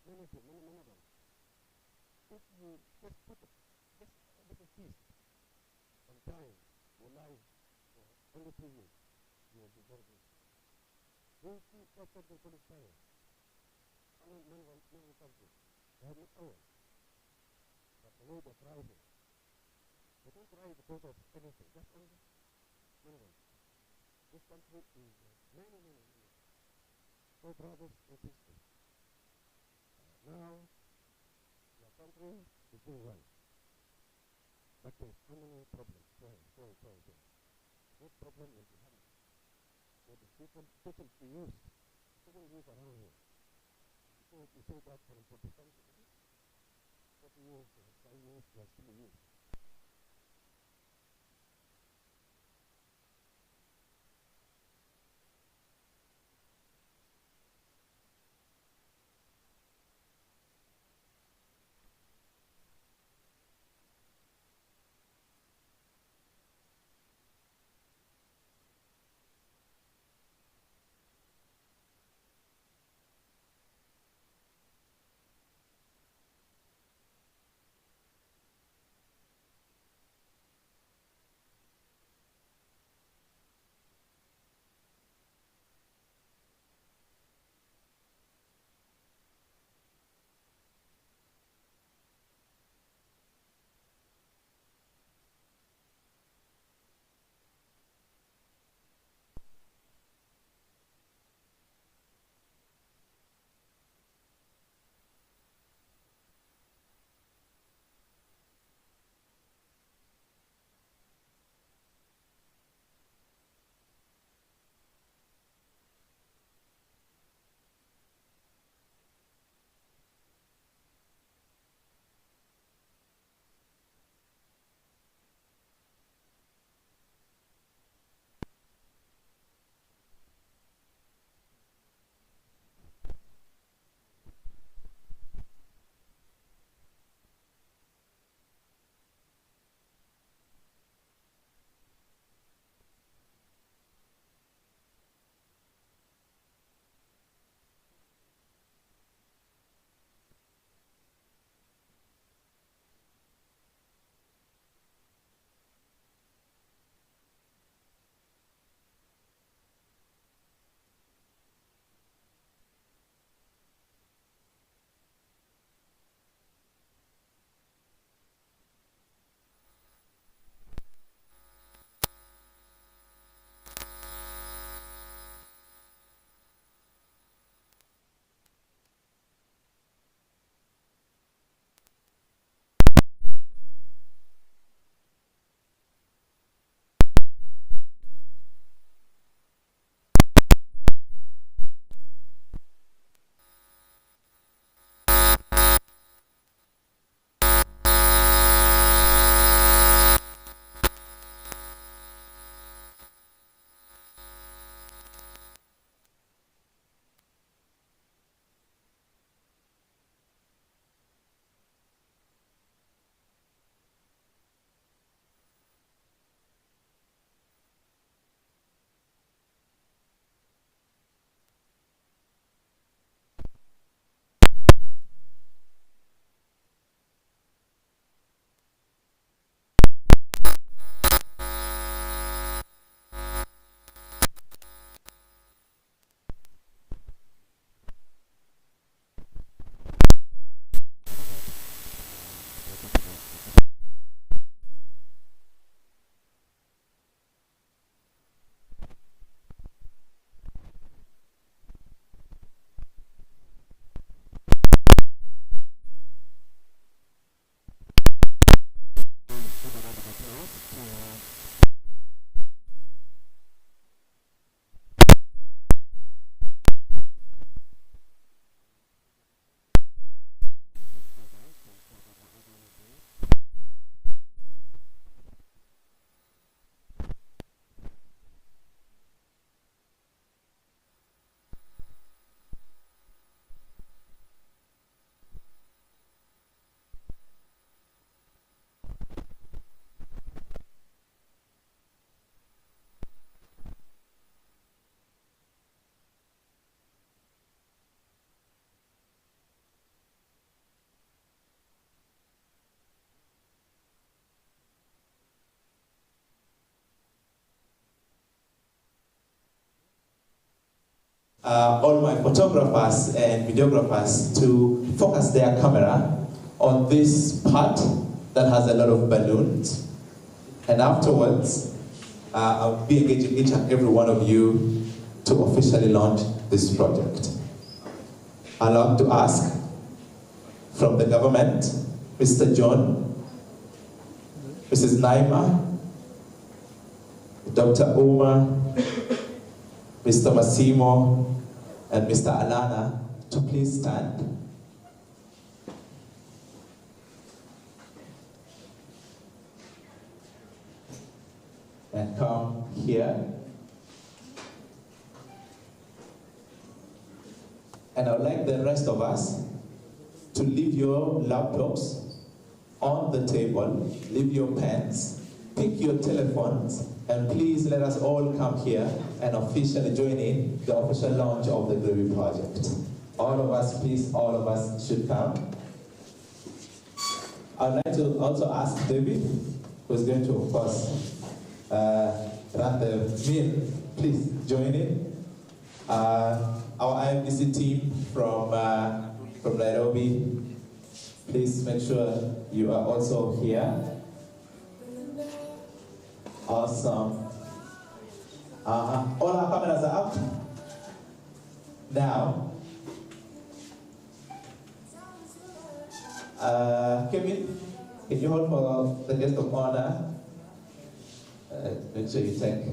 many of them. If you just put just a little piece on time, your life for only 2 years, you will be very good. We see that's what they call it science. Many countries, they have not oil, but the way they're thriving, they don't thrive because of anything, just only minerals. This country is many. So brothers and sisters, now your country is doing well, but there's so many problems. What problem will be having? For the people, especially the youth, people live around here. You say that for 40 years, 5 years, they are still youth. all my photographers and videographers to focus their camera on this part that has a lot of balloons. And afterwards, I'll be engaging each and every one of you to officially launch this project. I'd like to ask from the government, Mr. John, Mrs. Naima, Dr. Uma, Mr. Massimo, and Mr. Alana to please stand. And come here. And I would like the rest of us to leave your laptops on the table, leave your pens, pick your telephones, and please let us all come here and officially join in the official launch of the GREBI project. All of us, please, all of us should come. I'd like to also ask David, who's going to, of course, run the meal. Please join in. Our IMDC team from Nairobi, please make sure you are also here. Awesome. All our cameras are up. Now, Kevin, can you hold for the guest of honor? Make sure you take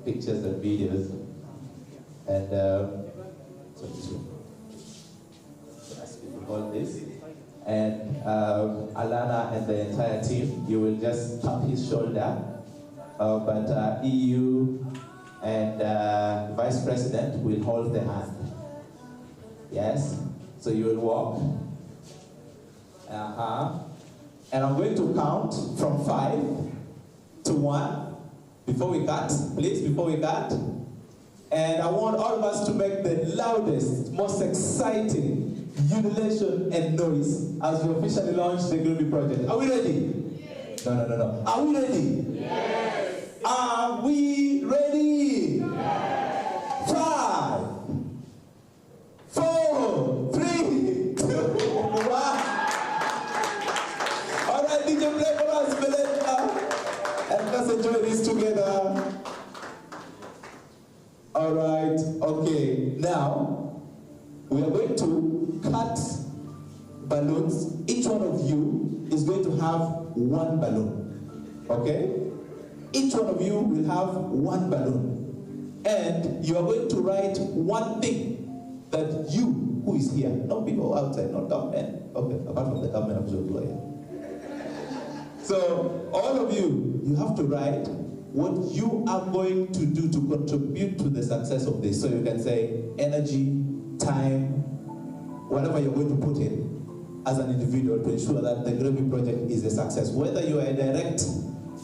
pictures and videos. And hold this. And Alana and the entire team, you will just tap his shoulder. But EU and Vice President will hold the hand. Yes? So you will walk. And I'm going to count from 5 to 1 before we cut, please, before we cut. And I want all of us to make the loudest, most exciting jubilation and noise as we officially launch the GREBI project. Are we ready? Yes. No. Are we ready? Yes. Are we ready? Yes. 5, 4, 3, 2, 1. All right, DJ, play for us, Belinda. And let's enjoy this together. All right, okay. Now, we are going to cut balloons. Each one of you is going to have one balloon, okay? Each one of you will have one balloon. And you are going to write one thing that you, who is here, not people outside, not government, okay, apart from the government officials who are here. So, all of you, you have to write what you are going to do to contribute to the success of this. So you can say energy, time, whatever you're going to put in as an individual to ensure that the GREBI project is a success. Whether you are a direct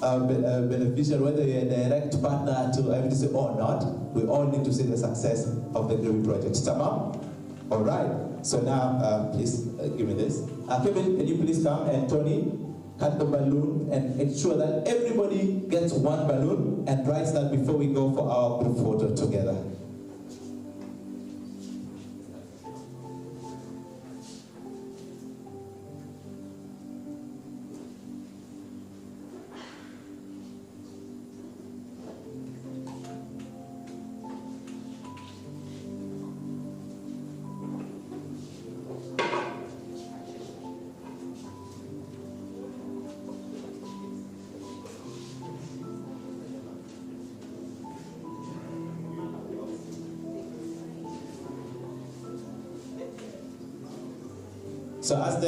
beneficiary, whether you're a direct partner to IMDC or not, we all need to see the success of the GREBI project. Tamam? All right. So now, please give me this. Kevin, can you please come, and Tony, cut the balloon and ensure that everybody gets one balloon and writes that before we go for our group photo together. So as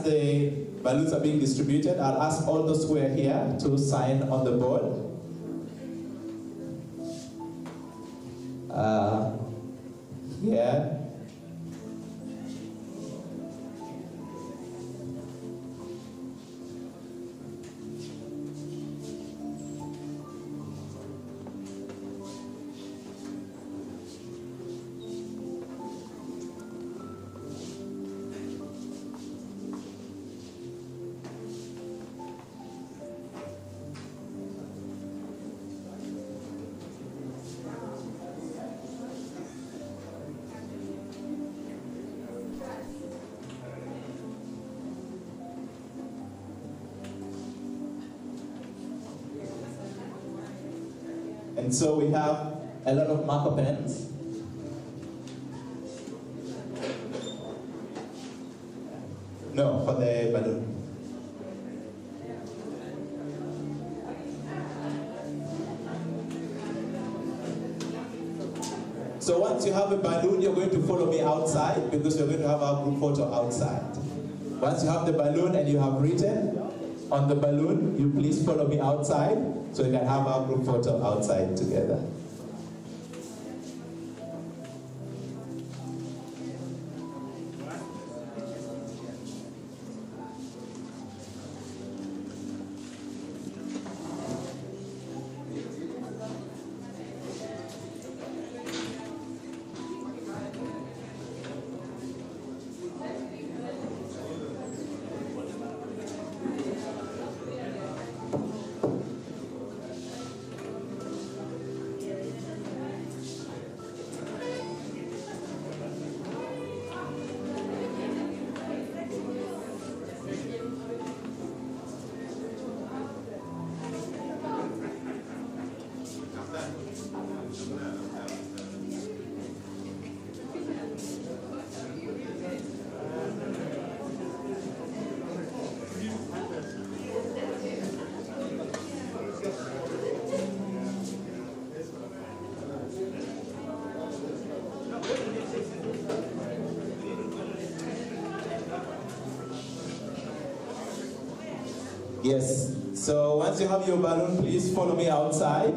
the balloons are being distributed, I'll ask all those who are here to sign on the board. Here. And so we have a lot of marker pens. No, for the balloon. So once you have a balloon, you're going to follow me outside because we're going to have our group photo outside. Once you have the balloon and you have written on the balloon, you please follow me outside so we can have our group photo outside together. Yes, so once you have your balloon, please follow me outside.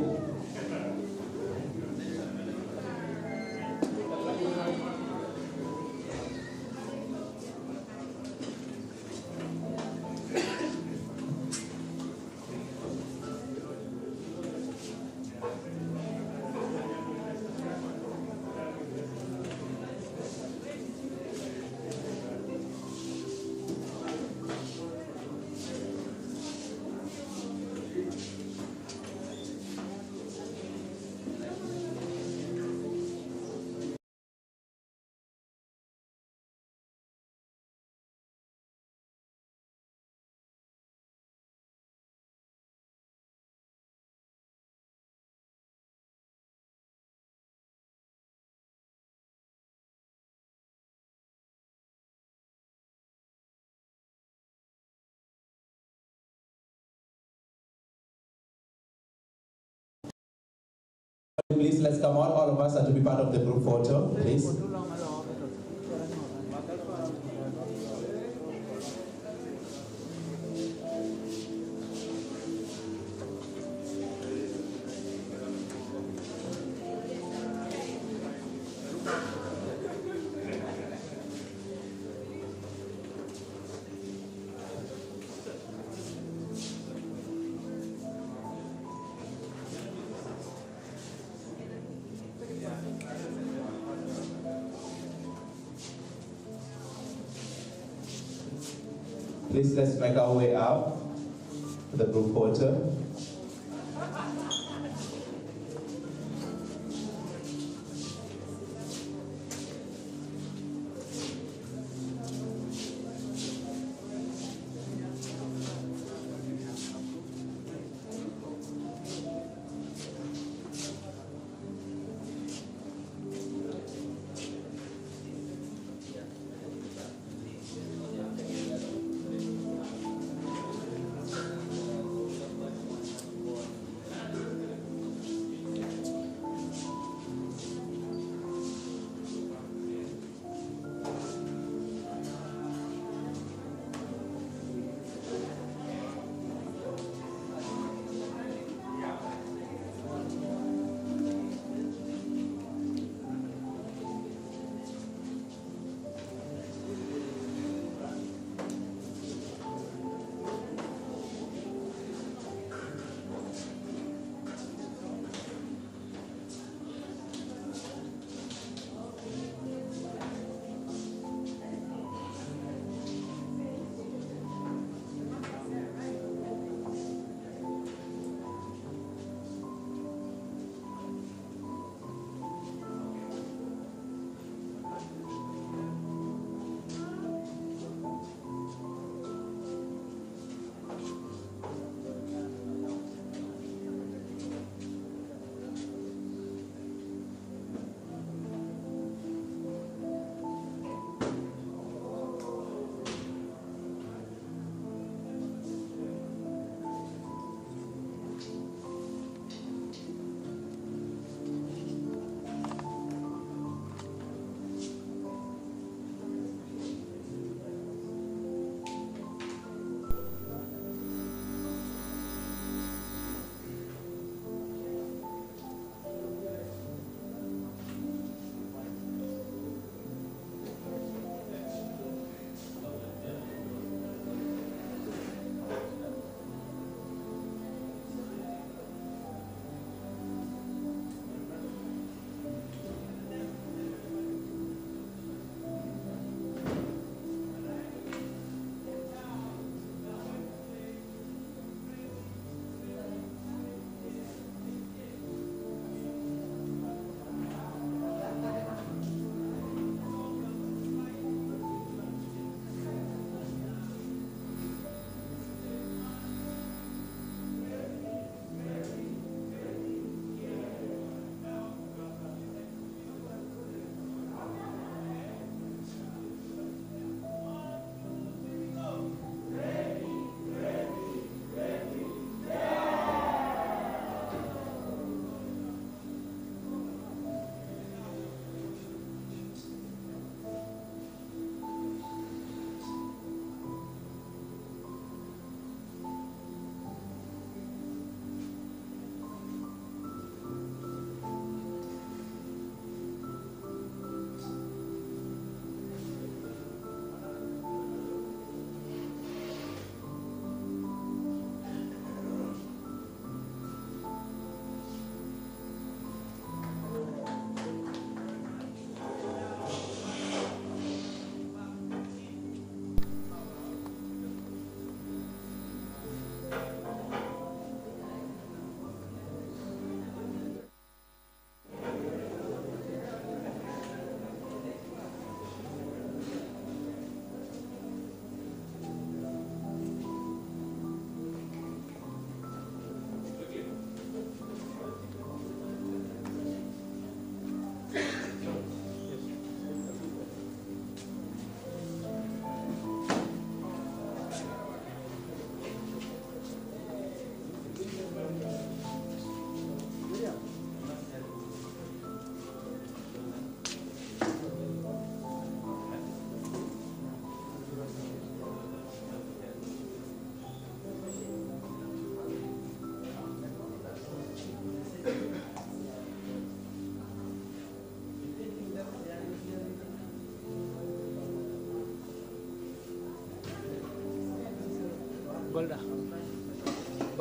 Please, let's come out. All of us are to be part of the group photo, please. Please, let's make our way out to the group photo.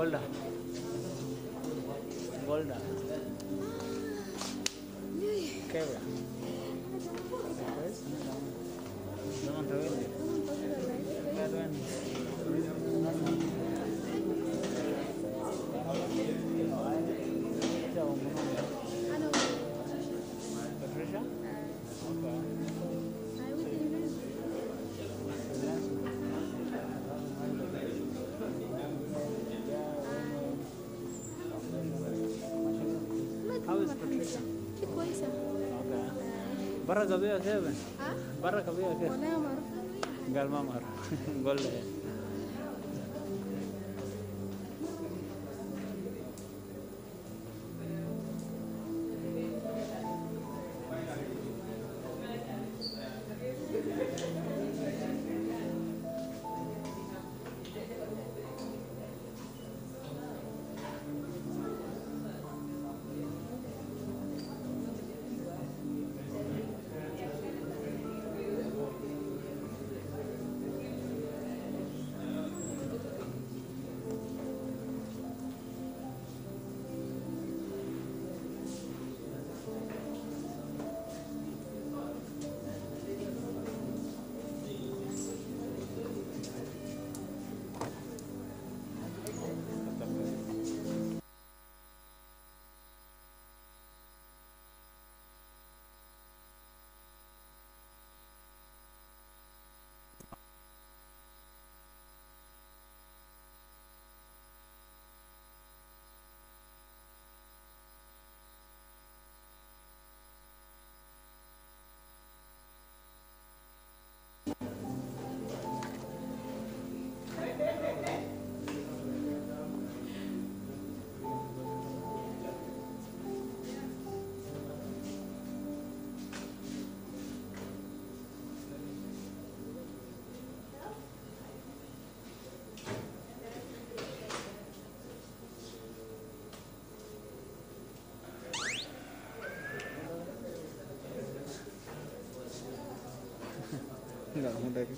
Golda. Golda. Kevin. Naman tawin. Kevin. Patricia? Okay. How is Patricia? كويسة. Okay. برا قبيها كيف؟ برا قبيها كيف؟ ولا مرة. قال ما مر. قول له. Enggak, mudah.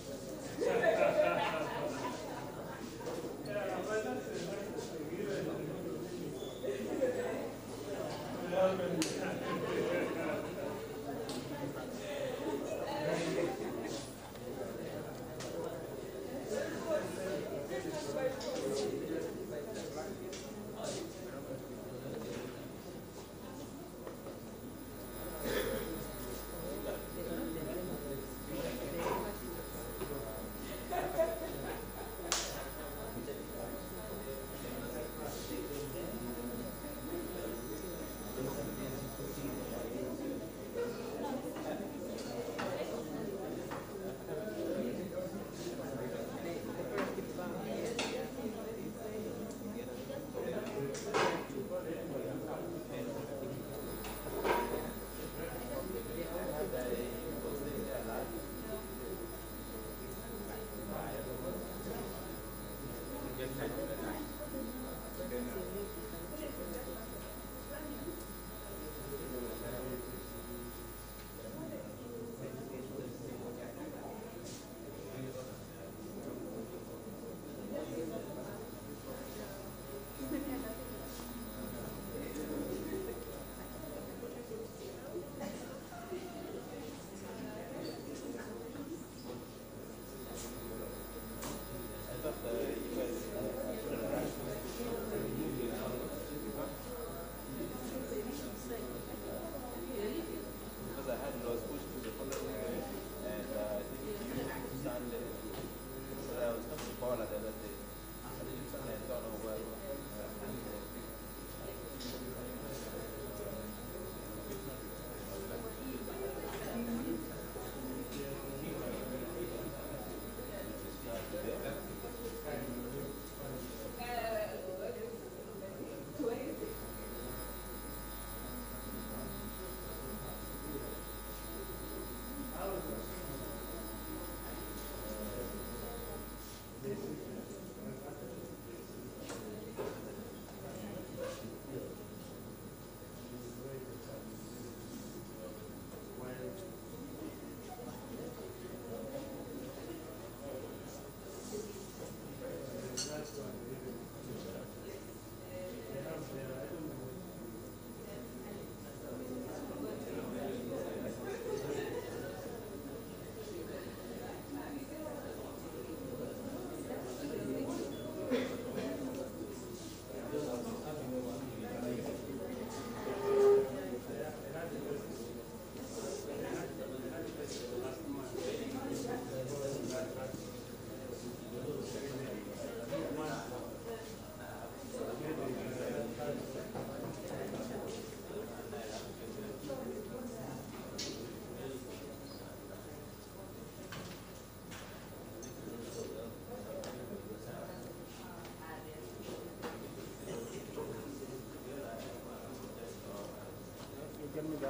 Which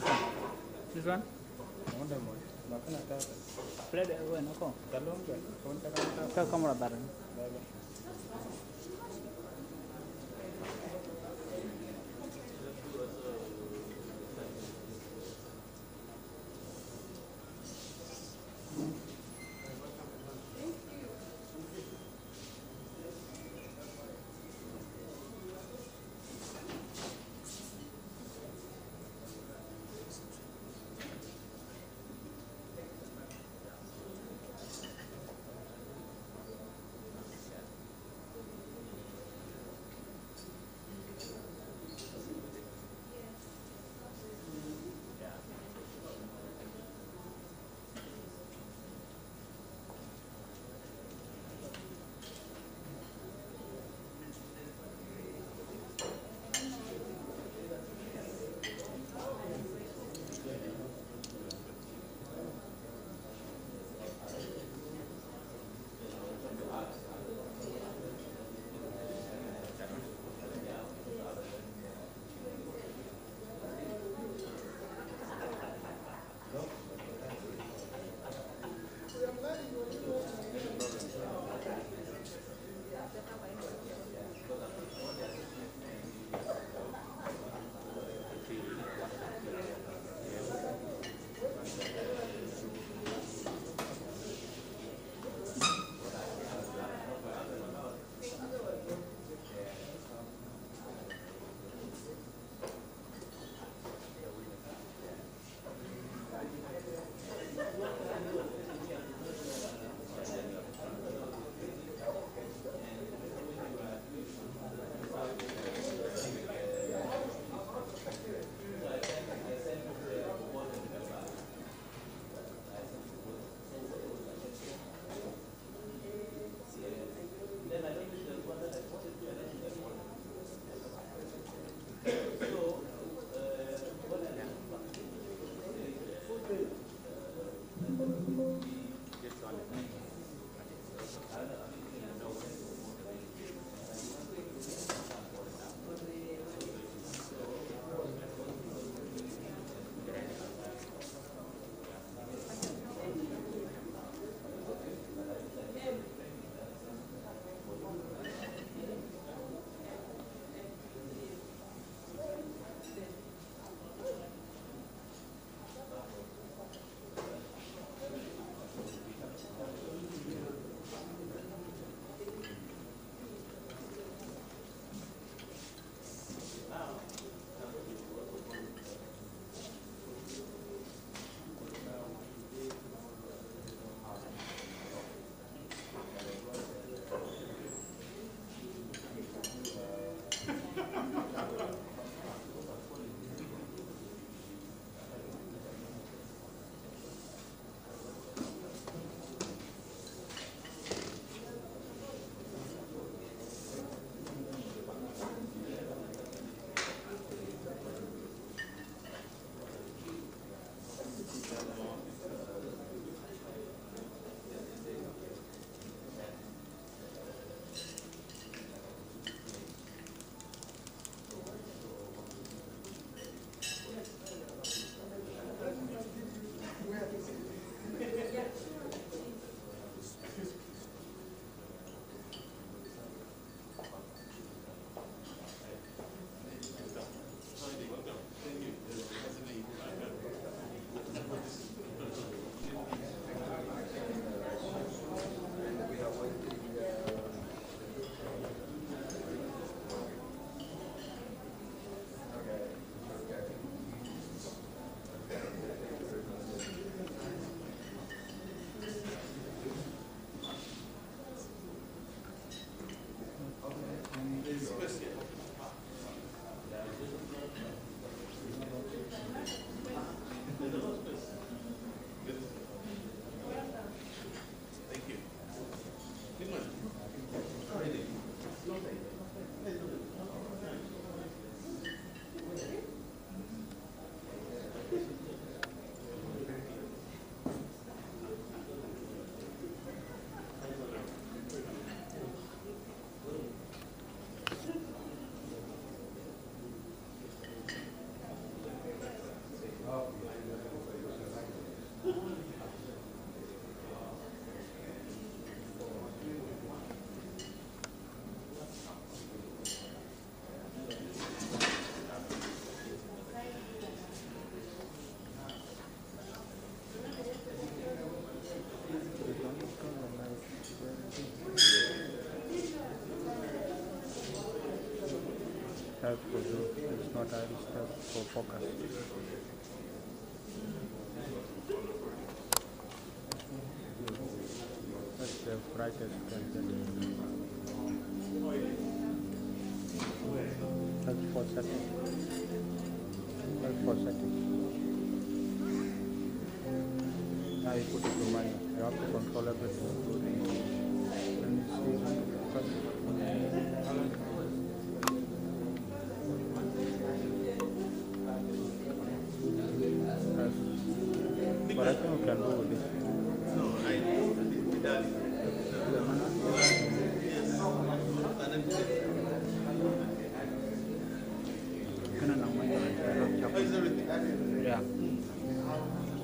one? This one? Plate when ako? Kaya kamera tarin. Type for zero. It's not iris type for focus. That's the brightest you can get. That's for settings. That's for settings. Now you put it to manual. You have to control everything. Then you see focus. But I think we can do with this. Yeah.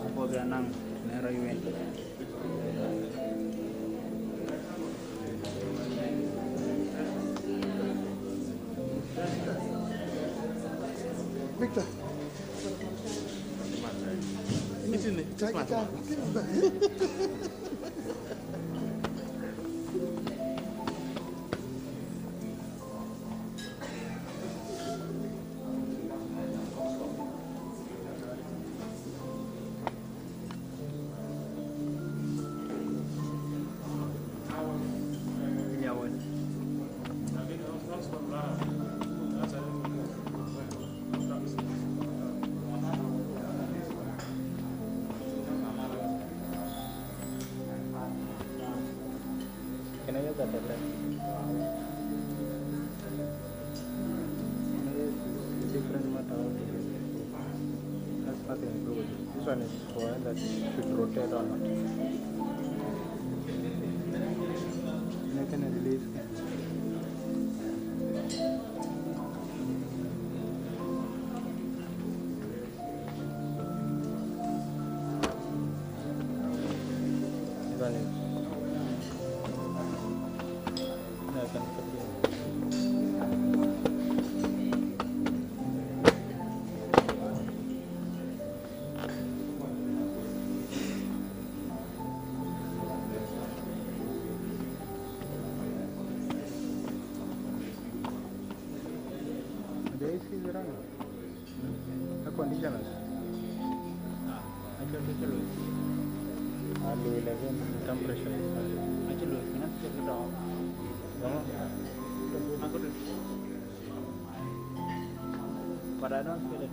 Suppose you are now near you in. Victor. Take it down. Yeah, well. Can I use that tablet? Different matter. That's nothing to do with it. This one is for that should rotate or not. And I can release. This one is. I can put it in. The AC is running. The conditioners. Actually, I'll 11 temperature. Actually, we cannot check it out. No. But I don't feel it.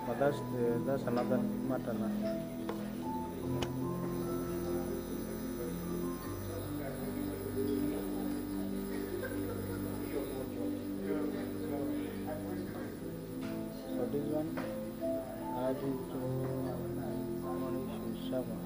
But that's another matter now. So this one, I add it to 1:7.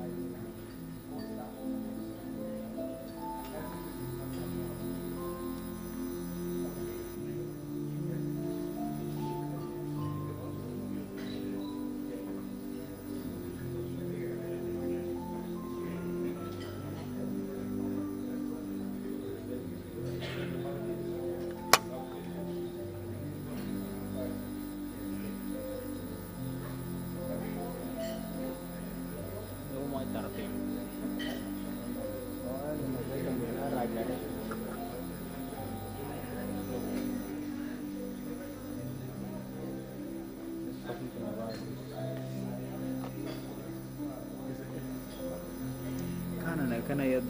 Can I add?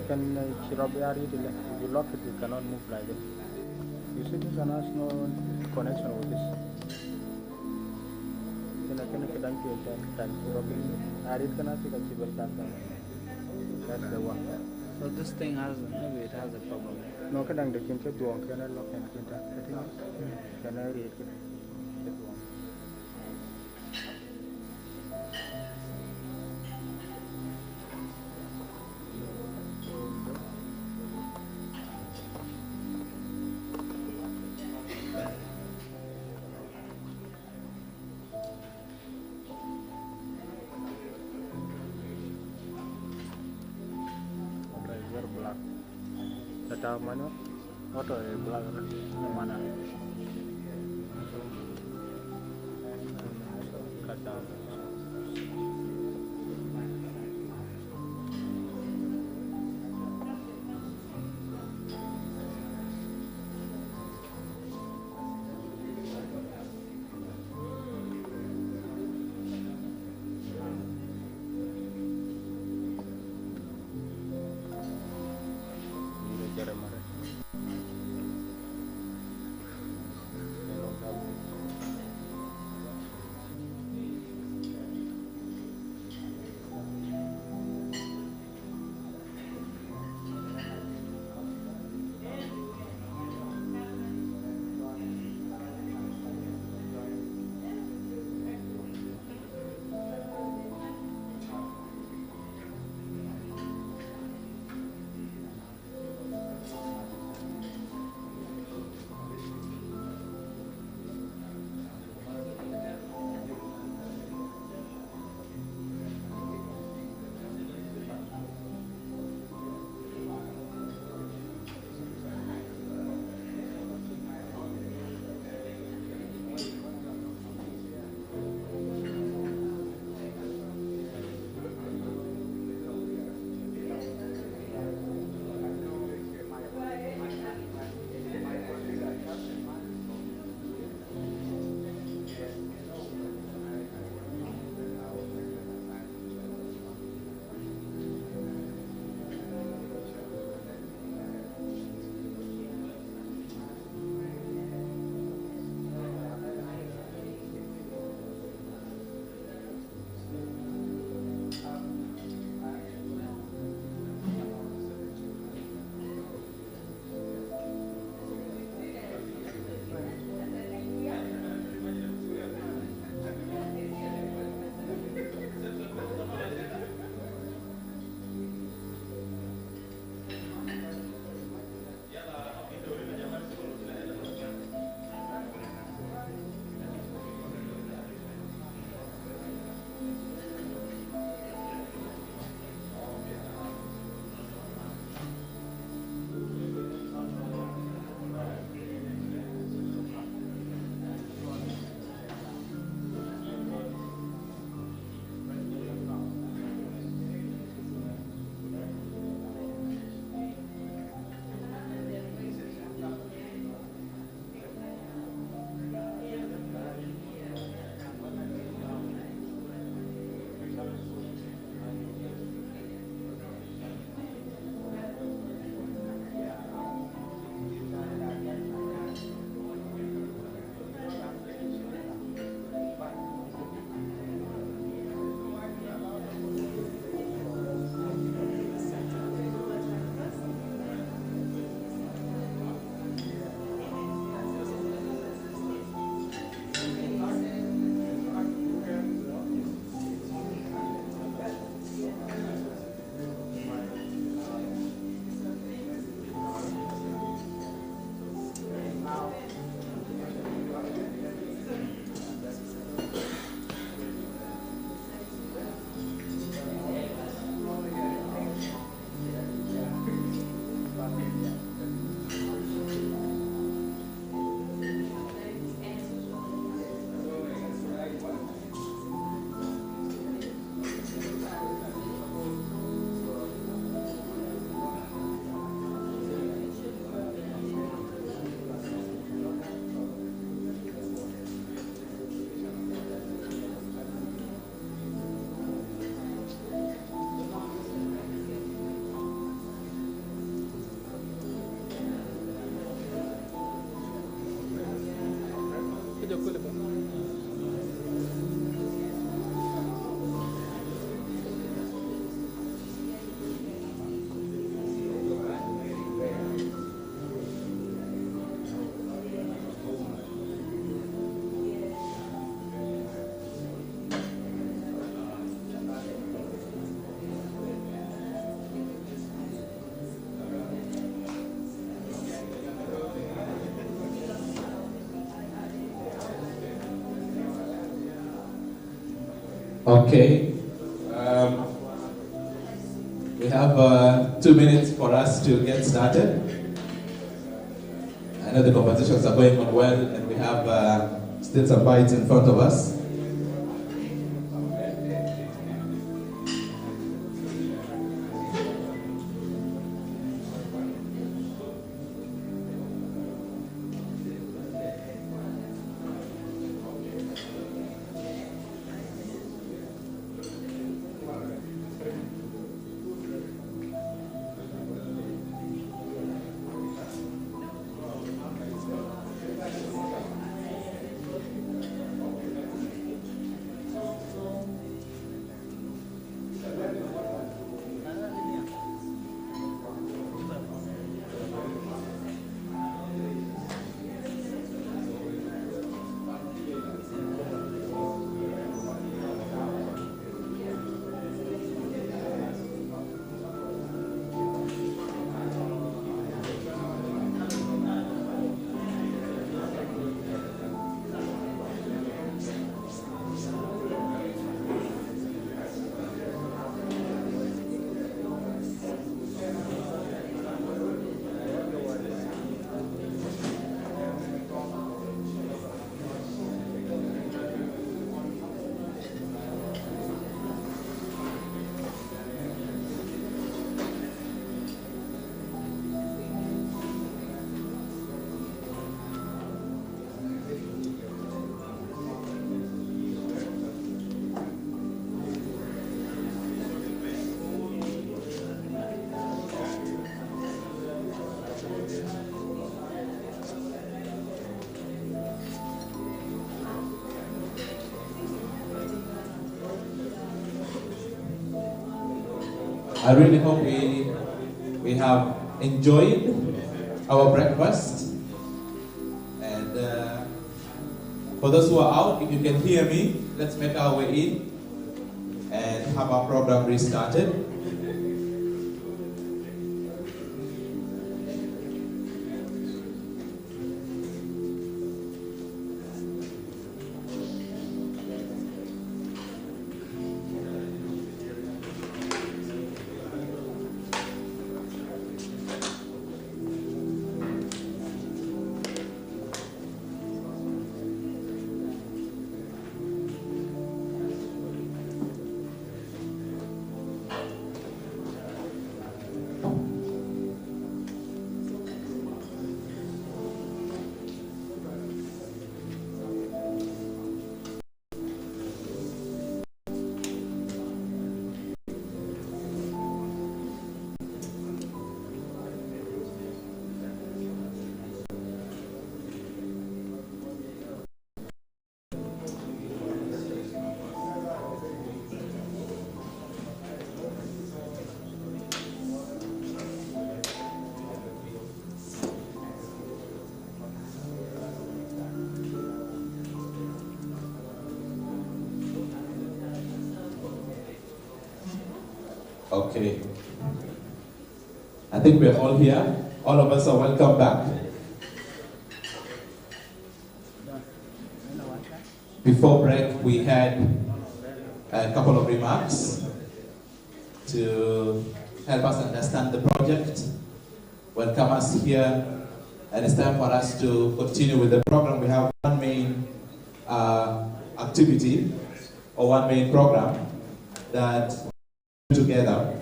Can Shirobi are it? If you lock it, you cannot move like it. You see, this one has no connection with this. That's the one. So this thing has, maybe it has a problem. No, can I lock and can I read it? Black. That manual? Auto black. Mana? Cut down. Okay. We have 2 minutes for us to get started. I know the conversations are going on well, and we have still some bites in front of us. I really hope we have enjoyed our breakfast. And for those who are out, if you can hear me, let's make our way in and have our program restarted. Okay. I think we're all here. All of us are welcome back. Before break, we had a couple of remarks to help us understand the project, welcome us here, and it's time for us to continue with the program. We have one main activity or one main program that together.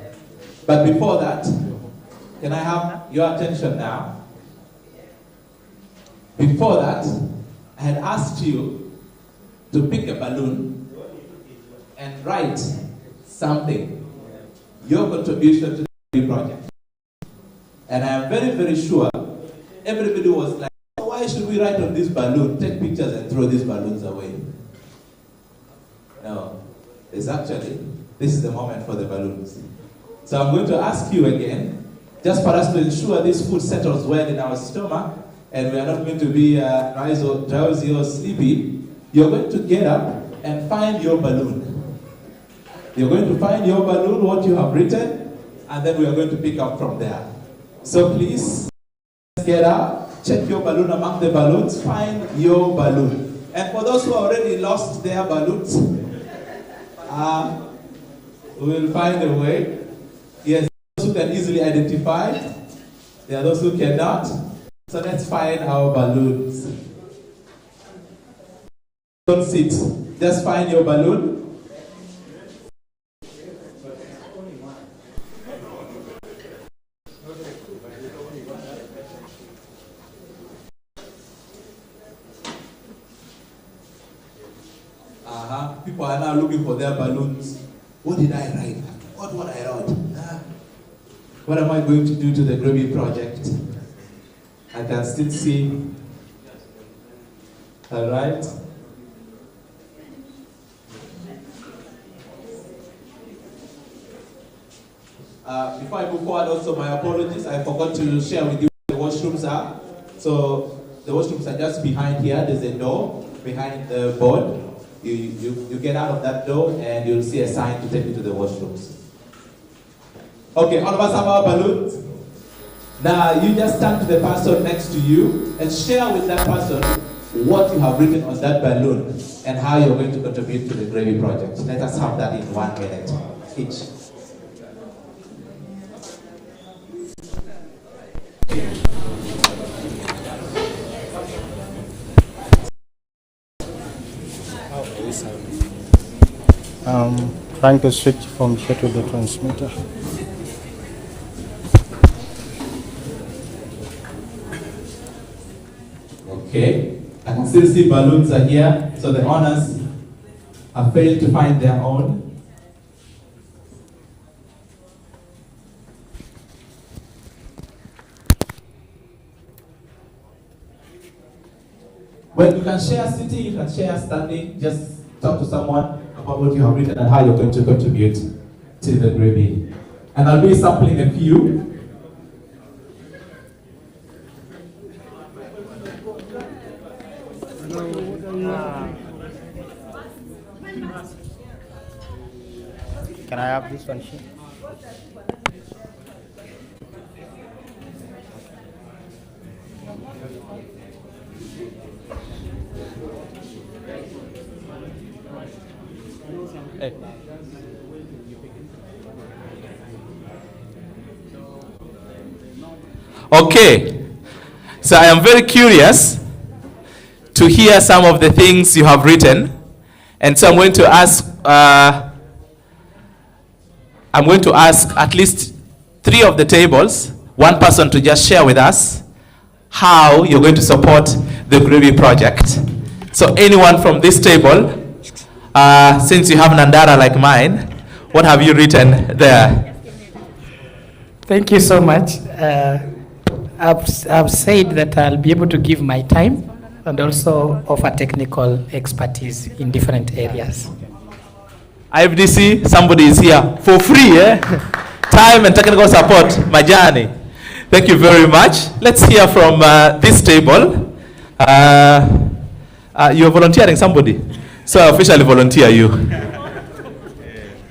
But before that, can I have your attention now? Before that, I had asked you to pick a balloon and write something, your contribution to the project. And I am very, very sure everybody was like, why should we write on this balloon, take pictures and throw throw these balloons away. No, this is the moment for the balloons. So I'm going to ask you again, just for us to ensure this food settles well in our stomach, and we are not going to be drowsy or sleepy, you're going to get up and find your balloon. You're going to find your balloon, what you have written, and then we are going to pick up from there. So please, get up, check your balloon among the balloons, find your balloon. And for those who already lost their balloons, we will find a way. Yes, those who can easily identify, there are those who cannot. So let's find our balloons. Don't sit, just find your balloon. People are now looking for their balloons. What did I write? What I wrote? What am I going to do to the GREBI project? I can still see. All right. Before I move forward, also my apologies. I forgot to share with you where the washrooms are. So the washrooms are just behind here. There's a door behind the board. You get out of that door and you'll see a sign to take you to the washrooms. Okay, all of us have our balloons. Now you just turn to the person next to you and share with that person what you have written on that balloon and how you're going to contribute to the GREBI project. Let us have that in 1 minute each. Trying to switch from here to the transmitter. Okay, I can still see balloons are here, so the owners have failed to find their own. Well, you can share sitting, you can share standing, just talk to someone about what you have written and how you're going to contribute to the GREBI. And I'll be sampling a few. Can I have this one here? Hey. Okay, so I am very curious to hear some of the things you have written, and so I'm going to ask at least 3 of the tables, one person to just share with us how you're going to support the GREBI project. So anyone from this table, since you have Nandara like mine, what have you written there? Thank you so much. I've said that I'll be able to give my time and also offer technical expertise in different areas. IFDC, somebody is here for free, eh? Time and technical support, Majani. Thank you very much. Let's hear from this table. You're volunteering somebody, so I officially volunteer you.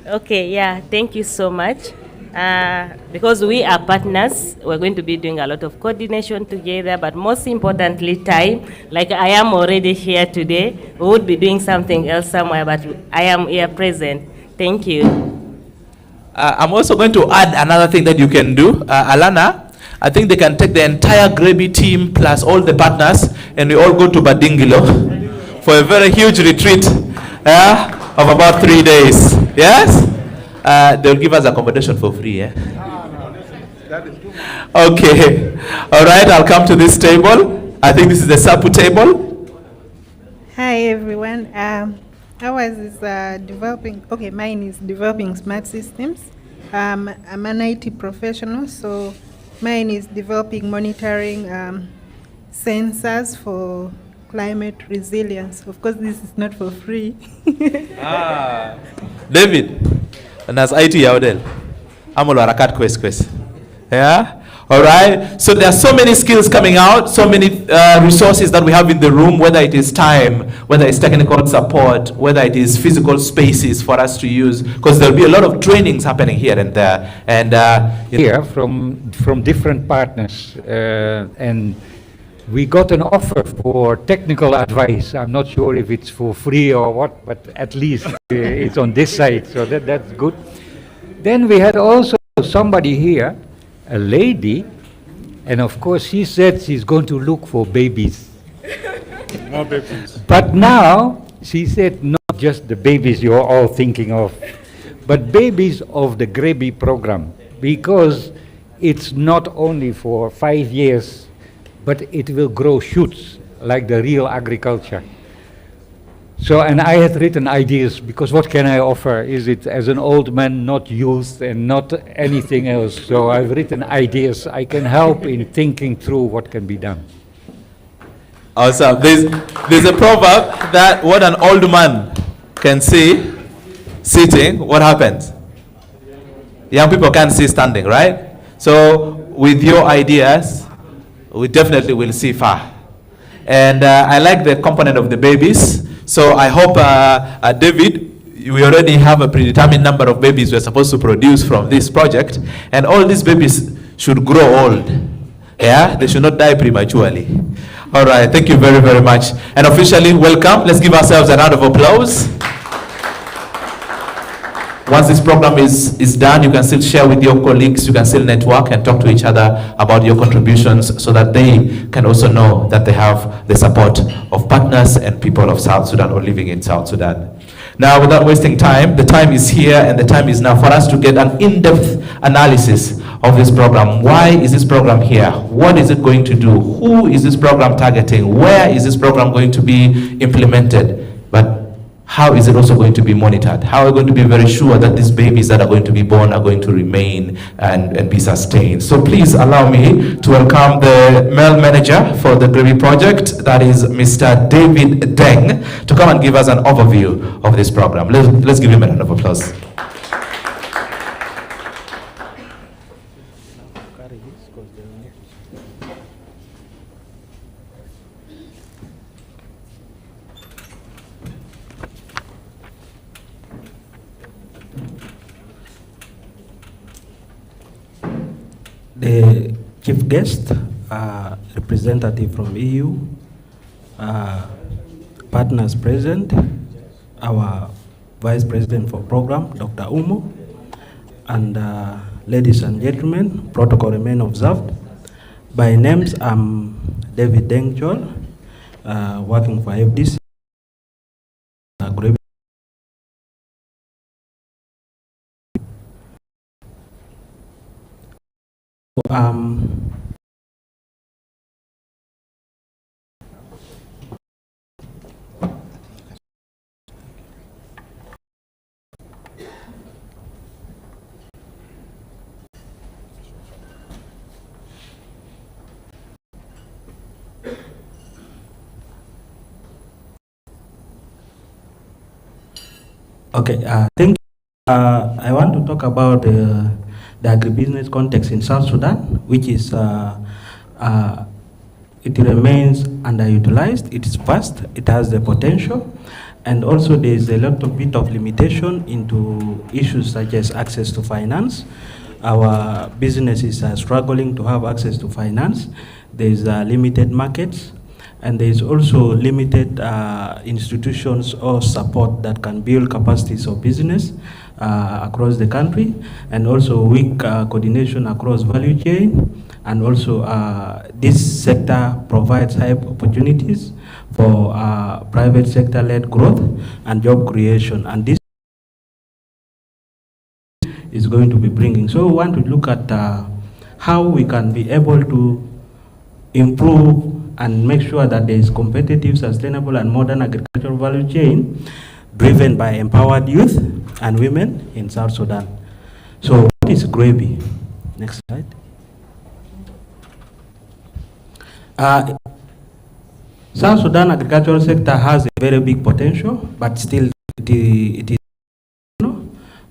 Okay, yeah, thank you so much. Because we are partners, we're going to be doing a lot of coordination together, but most importantly, time. Like I am already here today, we would be doing something else somewhere, but I am here present. Thank you. I'm also going to add another thing that you can do. Alana, I think they can take the entire GREBI team plus all the partners, and we all go to Badingilo for a very huge retreat of about 3 days. Yes? They'll give us accommodation for free. Eh? Okay. All right, I'll come to this table. I think this is the SAPU table. Hi, everyone. Ours is developing, mine is developing smart systems. I'm an IT professional, so mine is developing monitoring sensors for climate resilience. Of course, this is not for free. David, nas IT yaudel. Amolo arakat quest. Yeah? All right. So there are so many skills coming out, so many resources that we have in the room, whether it is time, whether it's technical support, whether it is physical spaces for us to use, because there'll be a lot of trainings happening here and there. And here from different partners, and we got an offer for technical advice. I'm not sure if it's for free or what, but at least it's on this side, so that's good. Then we had also somebody here, a lady, and of course she said she's going to look for babies. More babies. But now she said not just the babies you're all thinking of, but babies of the GREBI program, because it's not only for 5 years, but it will grow shoots like the real agriculture. So, and I had written ideas, because what can I offer? Is it as an old man, not youth and not anything else? So I've written ideas. I can help in thinking through what can be done. Awesome. There's a proverb that what an old man can see sitting, what happens? Young people can't see standing, right? So with your ideas, we definitely will see far. And I like the component of the babies. So I hope, David, we already have a predetermined number of babies we're supposed to produce from this project. And all these babies should grow old. Yeah, they should not die prematurely. All right, thank you very, very much. And officially, welcome. Let's give ourselves a round of applause. Once this program is done, you can still share with your colleagues, you can still network and talk to each other about your contributions so that they can also know that they have the support of partners and people of South Sudan or living in South Sudan. Now, without wasting time, the time is here and the time is now for us to get an in-depth analysis of this program. Why is this program here? What is it going to do? Who is this program targeting? Where is this program going to be implemented? But how is it also going to be monitored? How are we going to be very sure that these babies that are going to be born are going to remain and be sustained? So please allow me to welcome the male manager for the GREBI project, that is Mr. David Deng, to come and give us an overview of this program. Let's give him a round of applause. The chief guest, representative from EU, partners present, our vice president for program, Dr. Umo, and ladies and gentlemen, protocol remain observed. By names, I'm David Dengchol, working for FDC. Okay, thank you. I want to talk about the agribusiness context in South Sudan, which is, it remains underutilized. It is vast, it has the potential, and also there is a lot of bit of limitation into issues such as access to finance. Our businesses are struggling to have access to finance. There is limited markets, and there is also limited institutions or support that can build capacities of business across the country, and also weak coordination across value chain. And also this sector provides high opportunities for private sector-led growth and job creation, and this is going to be bringing. So we want to look at how we can be able to improve and make sure that there is competitive, sustainable, and modern agricultural value chain driven by empowered youth and women in South Sudan. So what is GREBI? Next slide. South Sudan agricultural sector has a very big potential, but still it is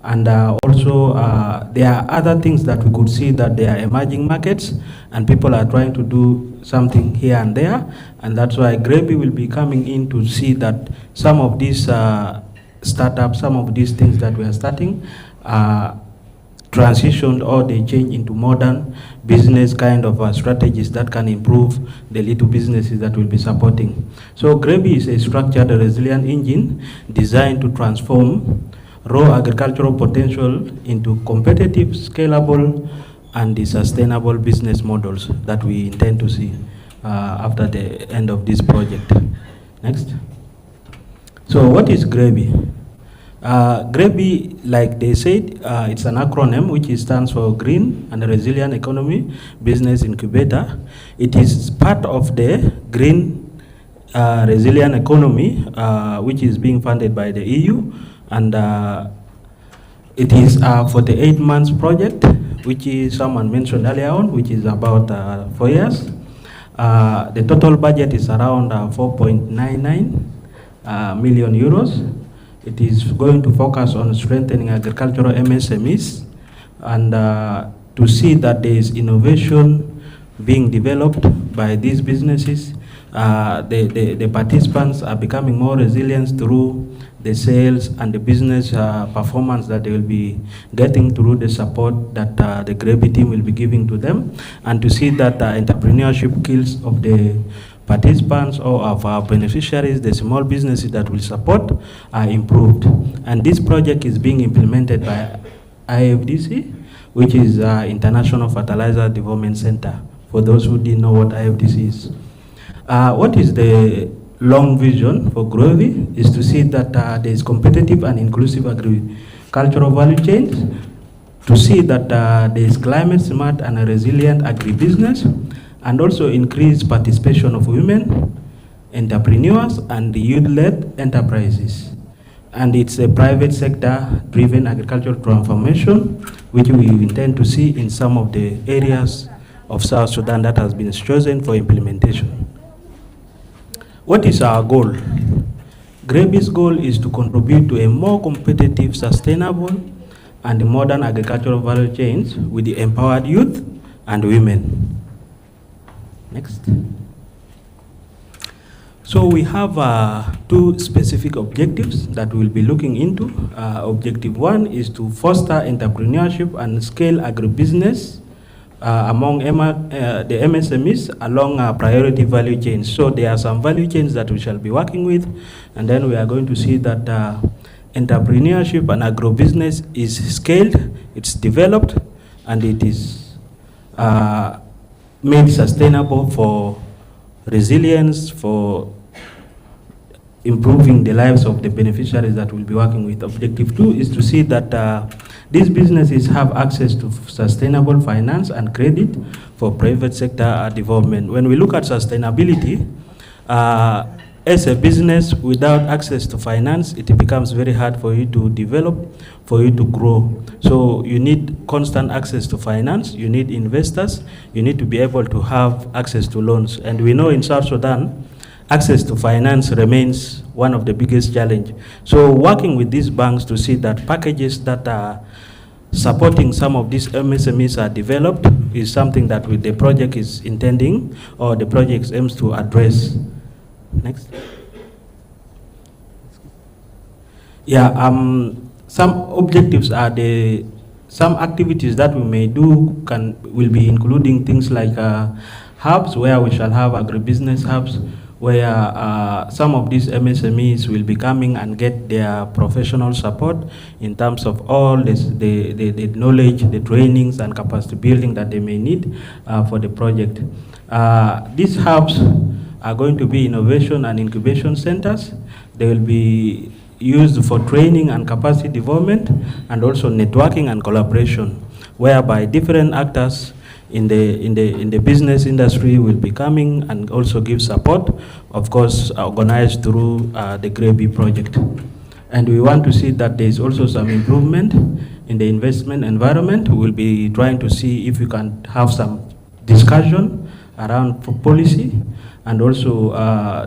and also there are other things that we could see that they are emerging markets and people are trying to do something here and there, and that's why GREBI will be coming in to see that some of these startups, some of these things that we are starting transitioned or they change into modern business kind of strategies that can improve the little businesses that we'll be supporting. So GREBI is a structured resilient engine designed to transform raw agricultural potential into competitive, scalable, and the sustainable business models that we intend to see after the end of this project. Next. So what is GREBI? GREBI, like they said, it's an acronym which stands for Green and Resilient Economy Business Incubator. It is part of the Green Resilient Economy, which is being funded by the EU, and it is for the 8 months project, which is someone mentioned earlier on, which is about 4 years. The total budget is around 4.99 million euros. It is going to focus on strengthening agricultural MSMEs and to see that there is innovation being developed by these businesses. The participants are becoming more resilient through the sales and the business performance that they will be getting through the support that the GREBI team will be giving to them, and to see that entrepreneurship skills of the participants or of our beneficiaries, the small businesses that will support, are improved. And this project is being implemented by IFDC, which is International Fertilizer Development Center, for those who didn't know what IFDC is. What is the long vision for GREBI is to see that there is competitive and inclusive agricultural value chains, to see that there is climate smart and a resilient agribusiness, and also increase participation of women, entrepreneurs, and youth-led enterprises. And it's a private sector driven agricultural transformation, which we intend to see in some of the areas of South Sudan that has been chosen for implementation. What is our goal? GREBI's goal is to contribute to a more competitive, sustainable, and modern agricultural value chains with the empowered youth and women. Next. So we have 2 specific objectives that we'll be looking into. Objective 1 is to foster entrepreneurship and scale agribusiness among the MSMEs along priority value chains. So there are some value chains that we shall be working with, and then we are going to see that entrepreneurship and agrobusiness is scaled, it's developed, and it is made sustainable for resilience, for improving the lives of the beneficiaries that we'll be working with. Objective 2 is to see that these businesses have access to sustainable finance and credit for private sector development. When we look at sustainability, as a business without access to finance, it becomes very hard for you to develop, for you to grow. So you need constant access to finance, you need investors, you need to be able to have access to loans. And we know in South Sudan, access to finance remains one of the biggest challenges. So working with these banks to see that packages that are supporting some of these MSMEs are developed is something that the project is intending, or the project aims to address. Next. Yeah, some objectives are some activities that we may do will be including things like hubs, where we shall have agribusiness hubs, where some of these MSMEs will be coming and get their professional support in terms of all the knowledge, the trainings, and capacity building that they may need for the project. These hubs are going to be innovation and incubation centers. They will be used for training and capacity development, and also networking and collaboration, whereby different actors in the business industry will be coming and also give support, of course organized through the GREBI project. And we want to see that there is also some improvement in the investment environment. We will be trying to see if we can have some discussion around policy and also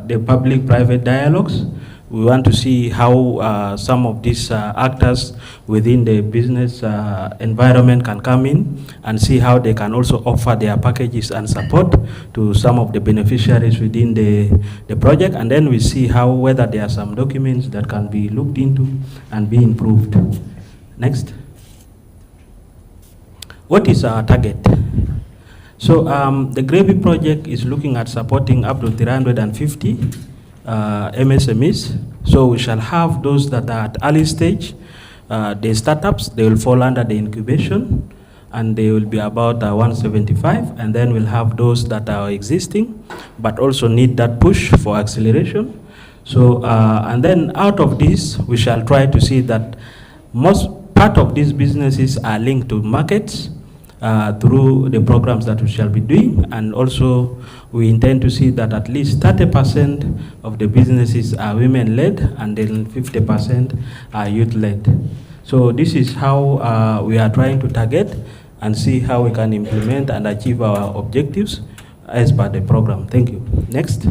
the public-private dialogues. We want to see how some of these actors within the business environment can come in and see how they can also offer their packages and support to some of the beneficiaries within the project. And then we see how whether there are some documents that can be looked into and be improved. Next. What is our target? So the GREBI project is looking at supporting up to 350 MSMEs. So we shall have those that are at early stage, the startups, they will fall under the incubation, and they will be about 175, and then we'll have those that are existing, but also need that push for acceleration. So, and then out of this, we shall try to see that most part of these businesses are linked to markets, through the programs that we shall be doing, and also we intend to see that at least 30% of the businesses are women-led and then 50% are youth-led. So this is how we are trying to target and see how we can implement and achieve our objectives as per the program. Thank you. Next.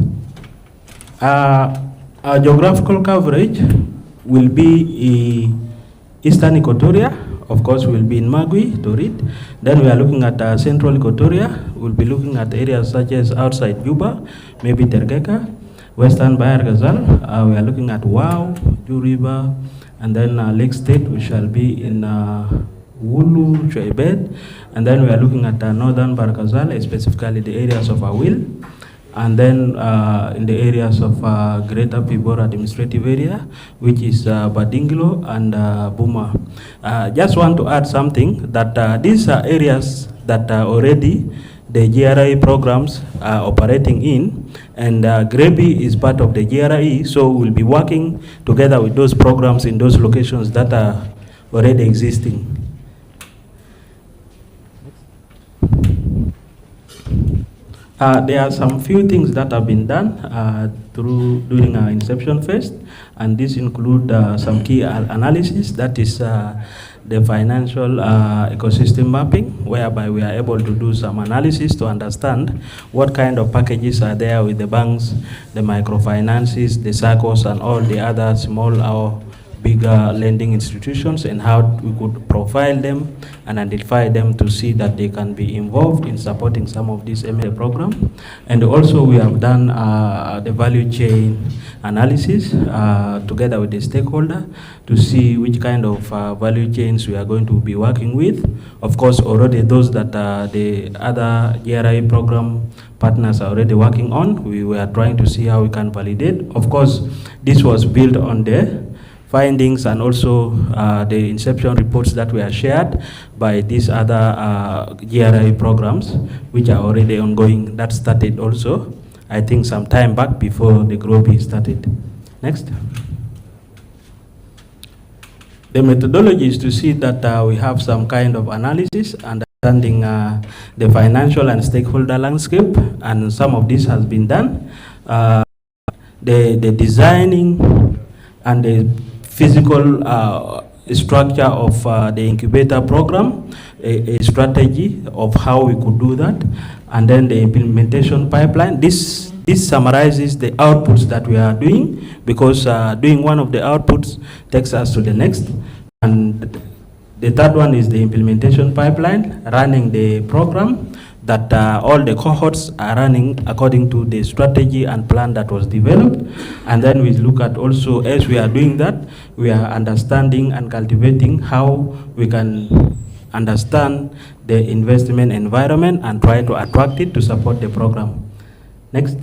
Our geographical coverage will be Eastern Equatoria. Of course, we'll be in Magui, Torit. Then we are looking at Central Equatoria. We'll be looking at areas such as outside Juba, maybe Tergeka, Western Bahr Ghazal. We are looking at Wau, Ju River, and then Lake State. We shall be in Wulu, Chuaibed. And then we are looking at Northern Bahr Ghazal, specifically the areas of Awil. And then in the areas of Greater Pibor administrative area, which is Badingilo and Buma. Just want to add something that these are areas that already the GRI programs are operating in, and GREBI is part of the GRI, so we'll be working together with those programs in those locations that are already existing. There are some few things that have been done during our inception phase, and this include some key analysis, that is the financial ecosystem mapping, whereby we are able to do some analysis to understand what kind of packages are there with the banks, the microfinances, the SACCOs, and all the other small or bigger lending institutions, and how we could profile them and identify them to see that they can be involved in supporting some of this MA program. And also we have done the value chain analysis together with the stakeholder to see which kind of value chains we are going to be working with. Of course, already those that the other GRI program partners are already working on, we were trying to see how we can validate. Of course, this was built on the findings and also the inception reports that were shared by these other GRI programs, which are already ongoing. That started also, I think, some time back before the GREBI started. Next. The methodology is to see that we have some kind of analysis, understanding the financial and stakeholder landscape, and some of this has been done. The designing and the physical structure of the incubator program, a strategy of how we could do that, and then the implementation pipeline. This summarizes the outputs that we are doing, because doing one of the outputs takes us to the next. And the third one is the implementation pipeline, running the program, that all the cohorts are running according to the strategy and plan that was developed. And then we look at also, as we are doing that, we are understanding and cultivating how we can understand the investment environment and try to attract it to support the program. Next.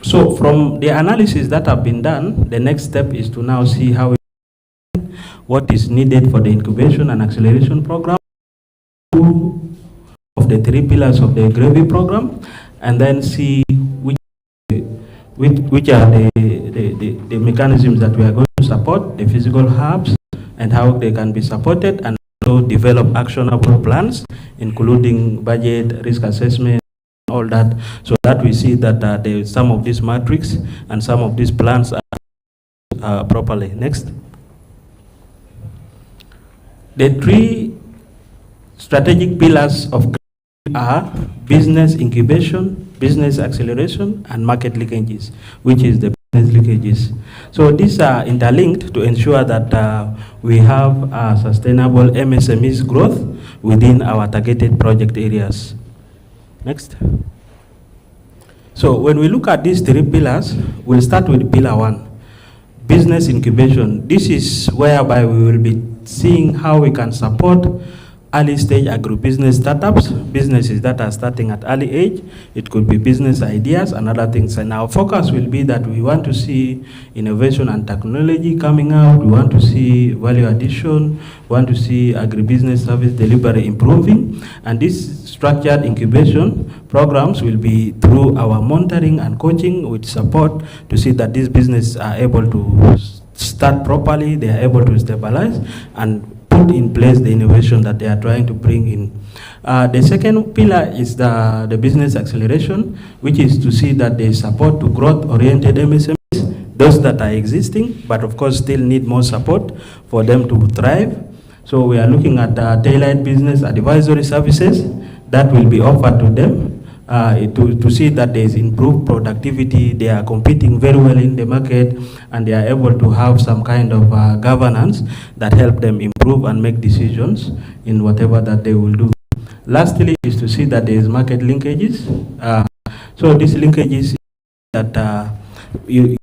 So from the analysis that have been done, the next step is to now see how what is needed for the incubation and acceleration program, two of the three pillars of the GREBI program, and then see which are the mechanisms that we are going to support, the physical hubs, and how they can be supported, and also develop actionable plans, including budget, risk assessment, all that, so that we see that some of these metrics and some of these plans are properly. Next. The three strategic pillars of GREBI are business incubation, business acceleration, and market linkages, which is the business linkages. So these are interlinked to ensure that we have sustainable MSMEs growth within our targeted project areas. Next. So when we look at these three pillars, we'll start with pillar 1, business incubation. This is whereby we will be seeing how we can support early stage agribusiness startups, businesses that are starting at early age. It could be business ideas and other things. And our focus will be that we want to see innovation and technology coming out. We want to see value addition. We want to see agribusiness service delivery improving. And this structured incubation programs will be through our monitoring and coaching with support to see that these businesses are able to start properly, they are able to stabilize and put in place the innovation that they are trying to bring in. The second pillar is the business acceleration, which is to see that they support to growth-oriented MSMEs, those that are existing, but of course still need more support for them to thrive. So we are looking at tailored business advisory services that will be offered to them to see that there is improved productivity, they are competing very well in the market, and they are able to have some kind of governance that help them improve and make decisions in whatever that they will do. Lastly is to see that there is market linkages. So these linkages that you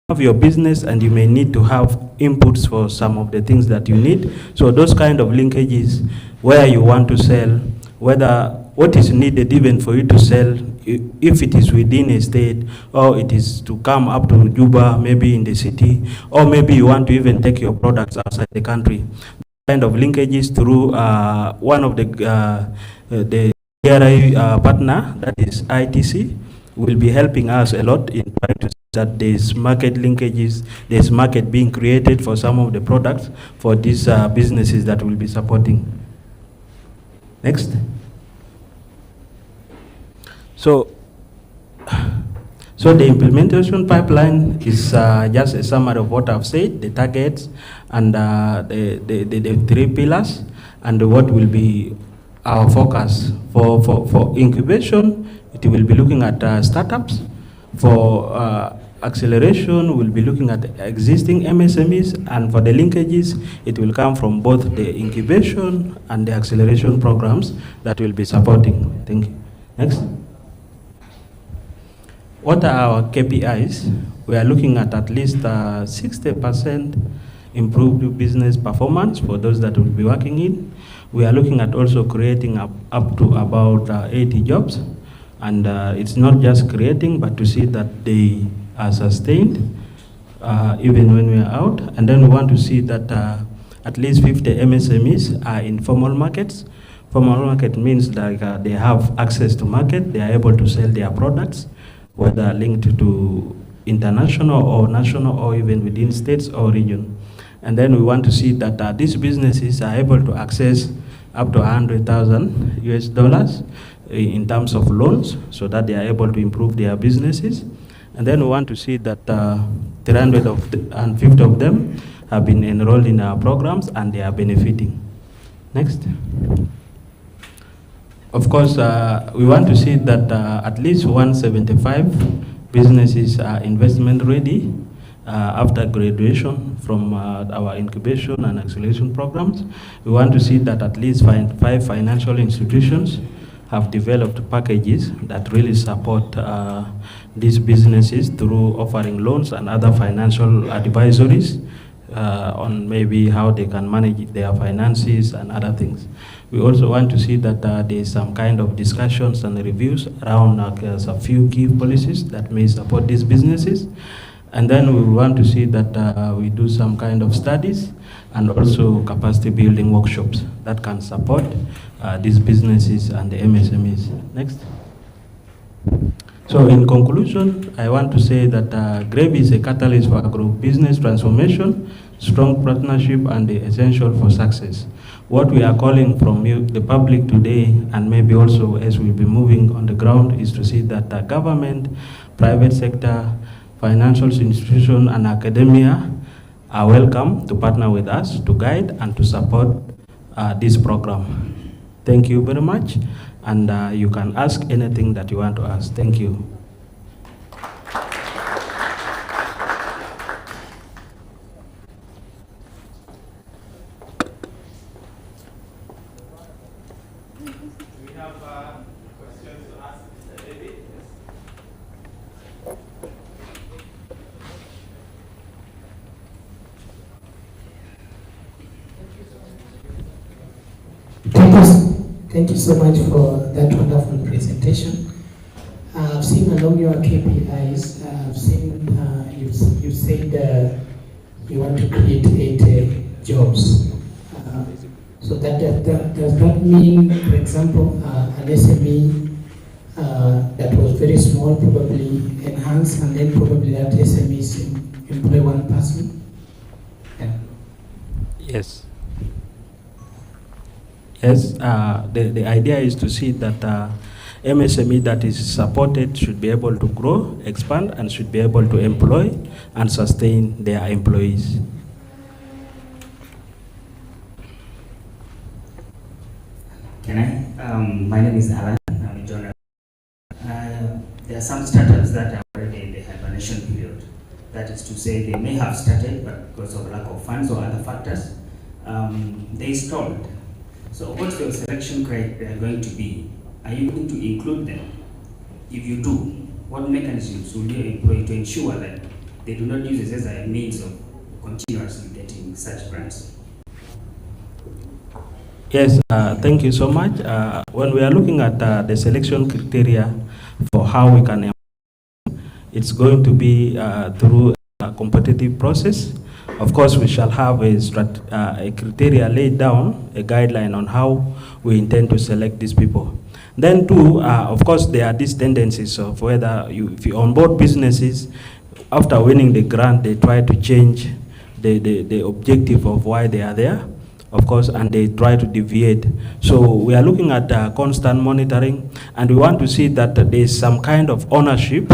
have your business and you may need to have inputs for some of the things that you need. So those kind of linkages where you want to sell, whether what is needed even for you to sell, if it is within a state, or it is to come up to Juba, maybe in the city, or maybe you want to even take your products outside the country. Kind of linkages through one of the GREBI partner, that is ITC, will be helping us a lot in trying to see that there's market linkages, there's market being created for some of the products for these businesses that will be supporting. Next. So the implementation pipeline is just a summary of what I've said, the targets and the three pillars, and what will be our focus. For incubation, it will be looking at startups. For acceleration, we'll be looking at existing MSMEs, and for the linkages, it will come from both the incubation and the acceleration programs that we'll be supporting. Thank you. Next. What are our KPIs? We are looking at least 60% improved business performance for those that will be working in. We are looking at also creating up to about 80 jobs. And it's not just creating, but to see that they are sustained even when we are out. And then we want to see that at least 50 MSMEs are in formal markets. Formal market means that they have access to market, they are able to sell their products, whether linked to international or national or even within states or region. And then we want to see that these businesses are able to access up to $100,000 US in terms of loans, so that they are able to improve their businesses. And then we want to see that 350 of them have been enrolled in our programs and they are benefiting. Next. Of course, we want to see that at least 175 businesses are investment ready after graduation from our incubation and acceleration programs. We want to see that at least 5 financial institutions have developed packages that really support these businesses through offering loans and other financial advisories on maybe how they can manage their finances and other things. We also want to see that there is some kind of discussions and reviews around a few key policies that may support these businesses. And then we want to see that we do some kind of studies and also capacity building workshops that can support these businesses and the MSMEs. Next. So in conclusion, I want to say that GREBI is a catalyst for agro-business transformation, strong partnership, and the essential for success. What we are calling from you, the public today, and maybe also as we'll be moving on the ground, is to see that the government, private sector, financial institutions, and academia are welcome to partner with us to guide and to support this program. Thank you very much, and you can ask anything that you want to ask. Thank you. Thank you so much for that wonderful presentation. I've seen along your KPIs, I've seen you said you want to create 8 jobs. So does that mean, for example, an SME that was very small probably enhance, and then probably that SME employ one person? Yeah. Yes. Yes, the idea is to see that MSME that is supported should be able to grow, expand, and should be able to employ and sustain their employees. Can I? My name is Alan. I'm a journalist. There are some startups that are already in the hibernation period. That is to say, they may have started, but because of lack of funds or other factors, they stalled. So what's your selection criteria going to be? Are you going to include them? If you do, what mechanisms will you employ to ensure that they do not use this as a means of continuously getting such grants? Yes, thank you so much. When we are looking at the selection criteria for how we can, it's going to be through a competitive process. Of course, we shall have a criteria laid down, a guideline on how we intend to select these people. Then too, of course, there are these tendencies of whether if you onboard businesses, after winning the grant, they try to change the objective of why they are there, of course, and they try to deviate. So we are looking at constant monitoring, and we want to see that there is some kind of ownership,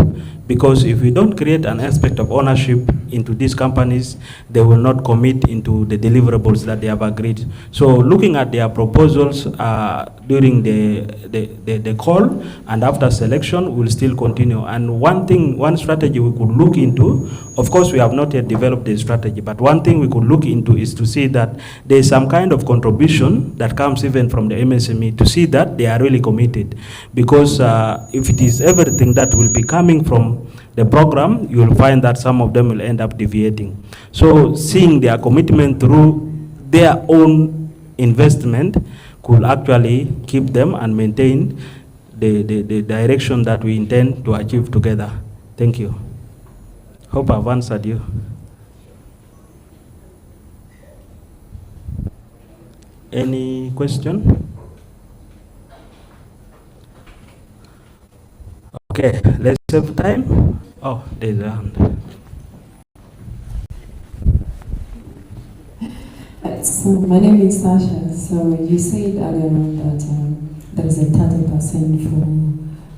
because if we don't create an aspect of ownership into these companies, they will not commit into the deliverables that they have agreed. So looking at their proposals during the call and after selection, will still continue. And one strategy we could look into, of course we have not yet developed the strategy, but one thing we could look into is to see that there is some kind of contribution that comes even from the MSME, to see that they are really committed. Because if it is everything that will be coming from the program, you will find that some of them will end up deviating. So seeing their commitment through their own investment could actually keep them and maintain the direction that we intend to achieve together. Thank you. Hope I've answered you. Any question? Okay, let's save time. Oh, there's a hand. So my name is Sasha. So you said earlier on that there is a 30% for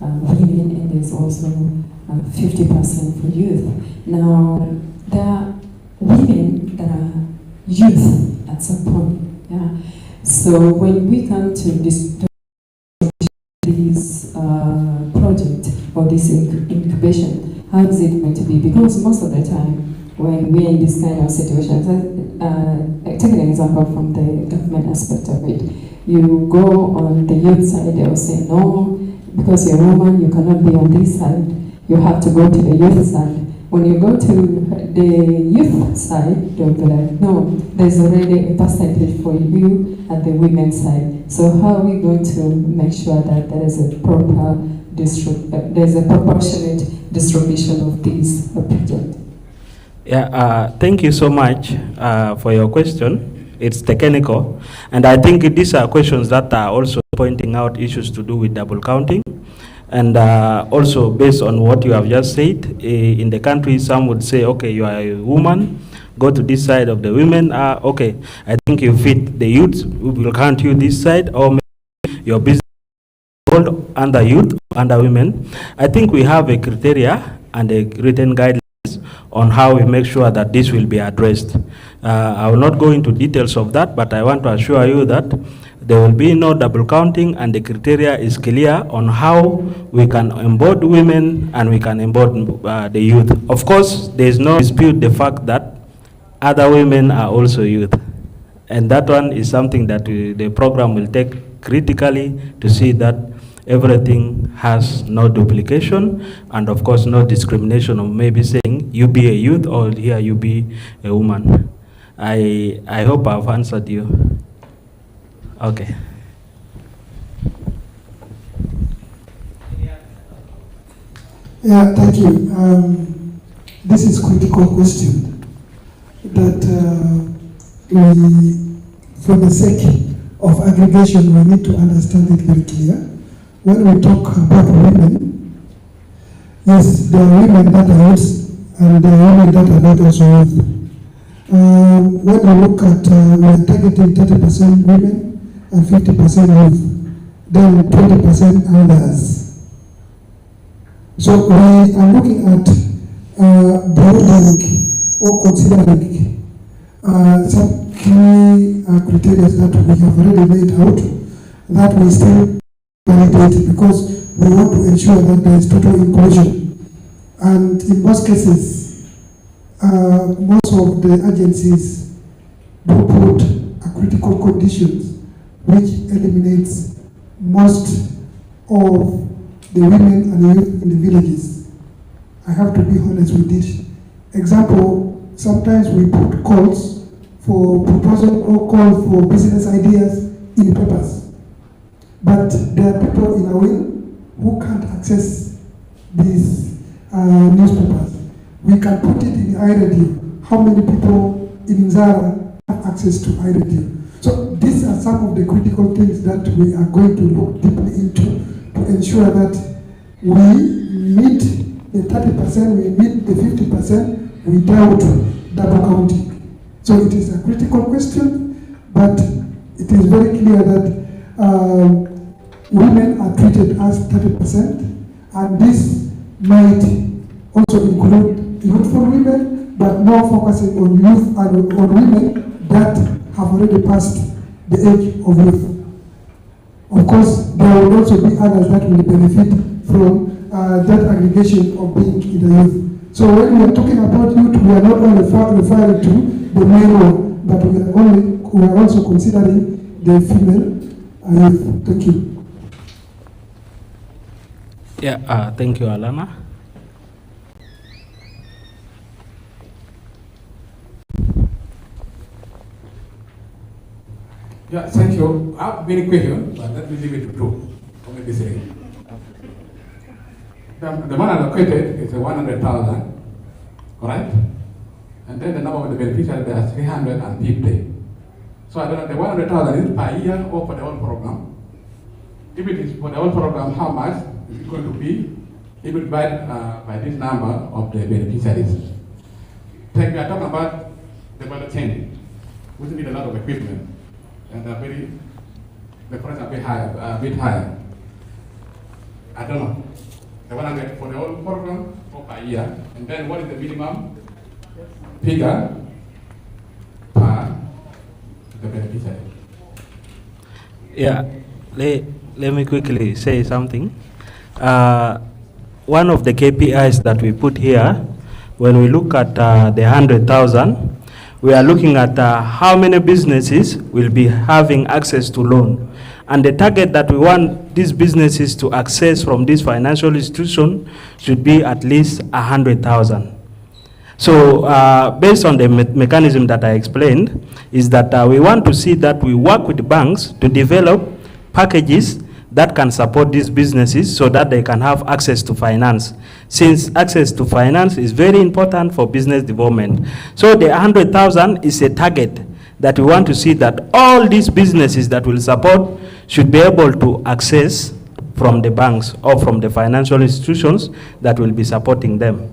women, and there's also 50% for youth. Now, there are women that are youth at some point. Yeah. So when we come to this project or this incubation, how is it going to be? Because most of the time, when we're in this kind of situation, take an example from the government aspect of it. You go on the youth side, they will say, no, because you're a woman, you cannot be on this side. You have to go to the youth side. When you go to the youth side, they'll be like, no, there's already a percentage for you at the women's side. So how are we going to make sure that there is a proper there's a proportionate distribution of these projects? Yeah, thank you so much for your question. It's technical, and I think these are questions that are also pointing out issues to do with double counting. And also based on what you have just said, in the country, some would say, okay, you are a woman, go to this side of the women. Okay, I think you fit the youth, we will count you this side, or maybe your business under youth, under women. I think we have a criteria and a written guidelines on how we make sure that this will be addressed. I will not go into details of that, but I want to assure you that there will be no double counting, and the criteria is clear on how we can onboard women and we can onboard the youth. Of course, there is no dispute the fact that other women are also youth. And that one is something that the program will take critically to see that everything has no duplication, and of course no discrimination of maybe saying you be a youth or here you be a woman. I hope I've answered you. Okay. Yeah, thank you. This is critical question that we, for the sake of aggregation, we need to understand it very clear. When we talk about women, yes, there are women that are youth and there are women that are not also youth. When we look at, we are targeting 30% women and 50% youth, then 20% others. So we are looking at broadening or considering some key criteria that we have already laid out that we still validate because we want to ensure that there is total inclusion. And in most cases, most of the agencies do put critical conditions which eliminates most of the women and the youth in the villages. I have to be honest with this. Example, sometimes we put calls for proposal or call for business ideas in the papers. But there are people in our will who can't access these newspapers. We can put it in iRadio. How many people in Nzara have access to iRadio? So these are some of the critical things that we are going to look deeply into to ensure that we meet the 30%, we meet the 50% without double counting. So it is a critical question, but it is very clear that women are treated as 30%, and this might also include youthful women, but more focusing on youth and on women that have already passed the age of youth. Of course, there will also be others that will benefit from that aggregation of being in the youth. So when we are talking about youth, we are not only referring to the male one, but we are also considering the female youth. Thank you. Yeah, thank you, Alana. Yeah, thank you. I have many questions, but let me leave it to two, or maybe three. The one allocated is 100,000, correct? And then the number of the beneficiaries, there are 350. So I don't know, the 100,000 is per year or for the whole program? If it is for the whole program, how much is it going to be? If we divide by this number of the beneficiaries. Like we are talking about the value chain, which need a lot of equipment. And the price are a bit higher. I don't know. The 100 for the whole program or per year. And then what is the minimum figure per the beneficiary? Yeah, let me quickly say something. One of the KPIs that we put here, when we look at the 100,000, we are looking at how many businesses will be having access to loan. And the target that we want these businesses to access from this financial institution should be at least 100,000. So based on the mechanism that I explained, is that we want to see that we work with the banks to develop packages that can support these businesses so that they can have access to finance, since access to finance is very important for business development. So the 100,000 is a target that we want to see that all these businesses that will support should be able to access from the banks or from the financial institutions that will be supporting them.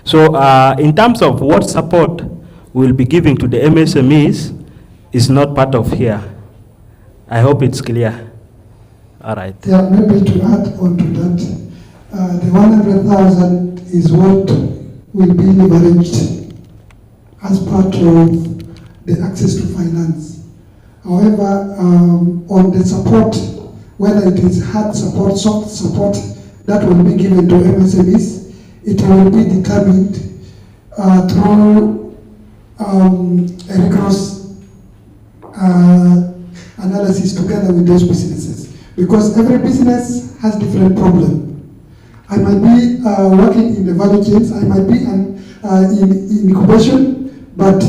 So in terms of what support we'll be giving to the MSMEs is not part of here. I hope it's clear. All right. Yeah, maybe to add on to that, the 100,000 is what will be leveraged as part of the access to finance. However, on the support, whether it is hard support, soft support that will be given to MSMEs, it will be determined through a rigorous analysis together with those businesses. Because every business has different problems. I might be working in the value chains, I might be in incubation, but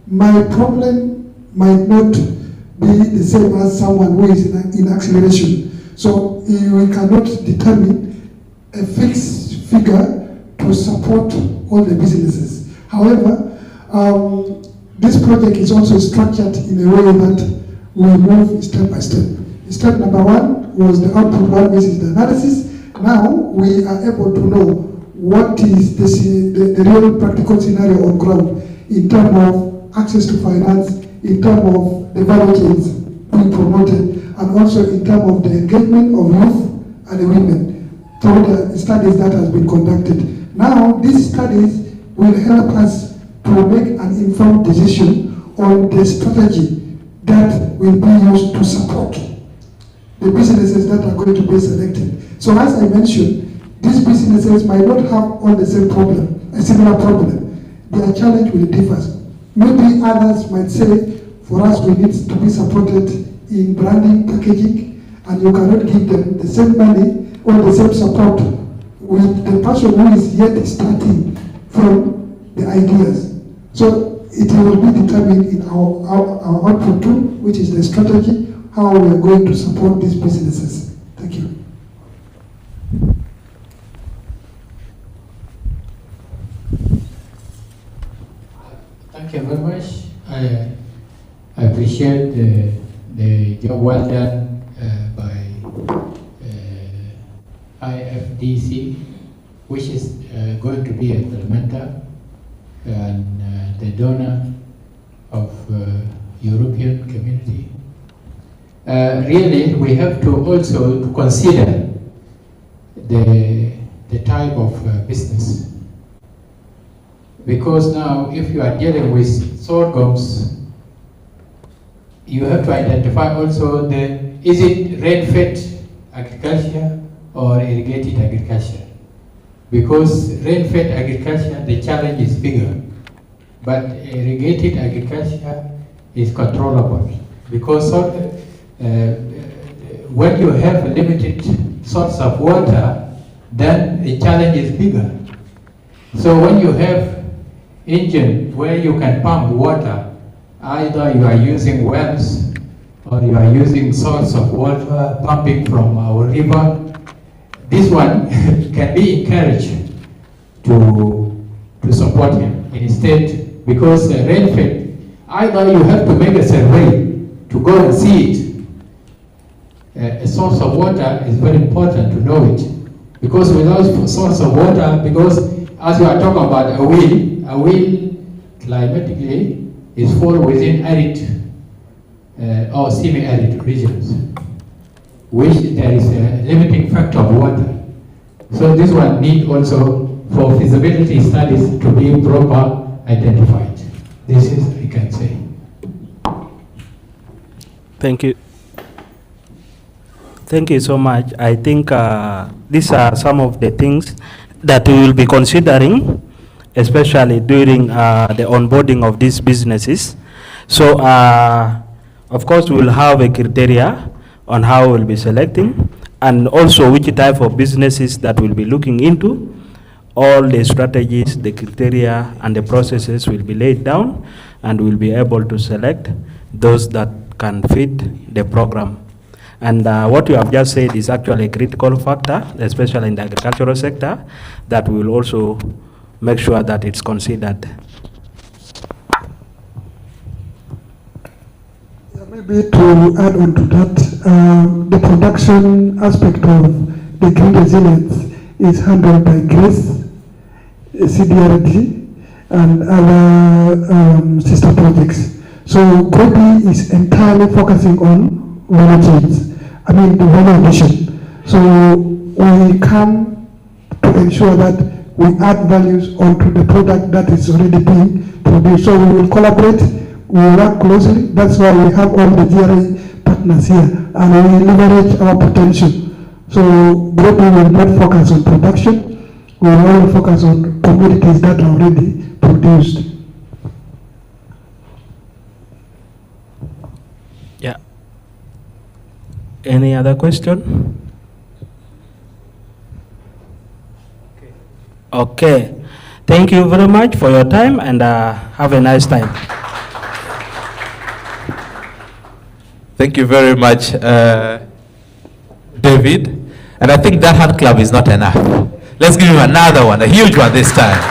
my problem might not be the same as someone who is in acceleration. So we cannot determine a fixed figure to support all the businesses. However, this project is also structured in a way that we move step by step. Step number one was the output one, which is the analysis. Now we are able to know what is the real practical scenario on ground in terms of access to finance, in terms of the value chains being promoted, and also in terms of the engagement of youth and the women through the studies that has been conducted. Now these studies will help us to make an informed decision on the strategy that will be used to support the businesses that are going to be selected. So as I mentioned, these businesses might not have all the same problem, a similar problem. Their challenge will differ. Maybe others might say, for us we need to be supported in branding, packaging, and you cannot give them the same money or the same support with the person who is yet starting from the ideas. So it will be determined in our output too, which is the strategy, how we are going to support these businesses. Thank you. Thank you very much. I appreciate the job well done by IFDC, which is going to be a implementer and the donor of European community. Really, we have to also consider the type of business. Because now, if you are dealing with sorghums, you have to identify also is it rain-fed agriculture or irrigated agriculture? Because rain-fed agriculture, the challenge is bigger, but irrigated agriculture is controllable. Because when you have a limited source of water, then the challenge is bigger. So when you have engine where you can pump water, either you are using wells or you are using source of water pumping from our river, this one can be encouraged to support him instead, because rain-fed, either you have to make a survey to go and see it. A source of water is very important to know it, because without a source of water, because as we are talking about a wheel climatically is fall within arid or semi-arid regions, which there is a limiting factor of water. So this one need also for feasibility studies to be proper identified. This is, I can say. Thank you. Thank you so much. I think these are some of the things that we will be considering, especially during the onboarding of these businesses. So, of course, we will have a criteria on how we'll be selecting, and also which type of businesses that we'll be looking into. All the strategies, the criteria, and the processes will be laid down, and we'll be able to select those that can fit the program. And what you have just said is actually a critical factor, especially in the agricultural sector, that we will also make sure that it's considered. Maybe to add on to that, the production aspect of the Green Resilience is handled by GRES, CDRD, and other sister projects. So GREBI is entirely focusing on value chains, the value addition. So we come to ensure that we add values onto the product that is already being produced. So we will collaborate, we will work closely. That's why we have all the GRA partners here, and we leverage our potential. So GREBI will not focus on production, we will only focus on commodities that are already produced. Yeah. Any other question? Okay. Thank you very much for your time, and have a nice time. Thank you very much, David. And I think that hand clap is not enough. Let's give him another one, a huge one this time.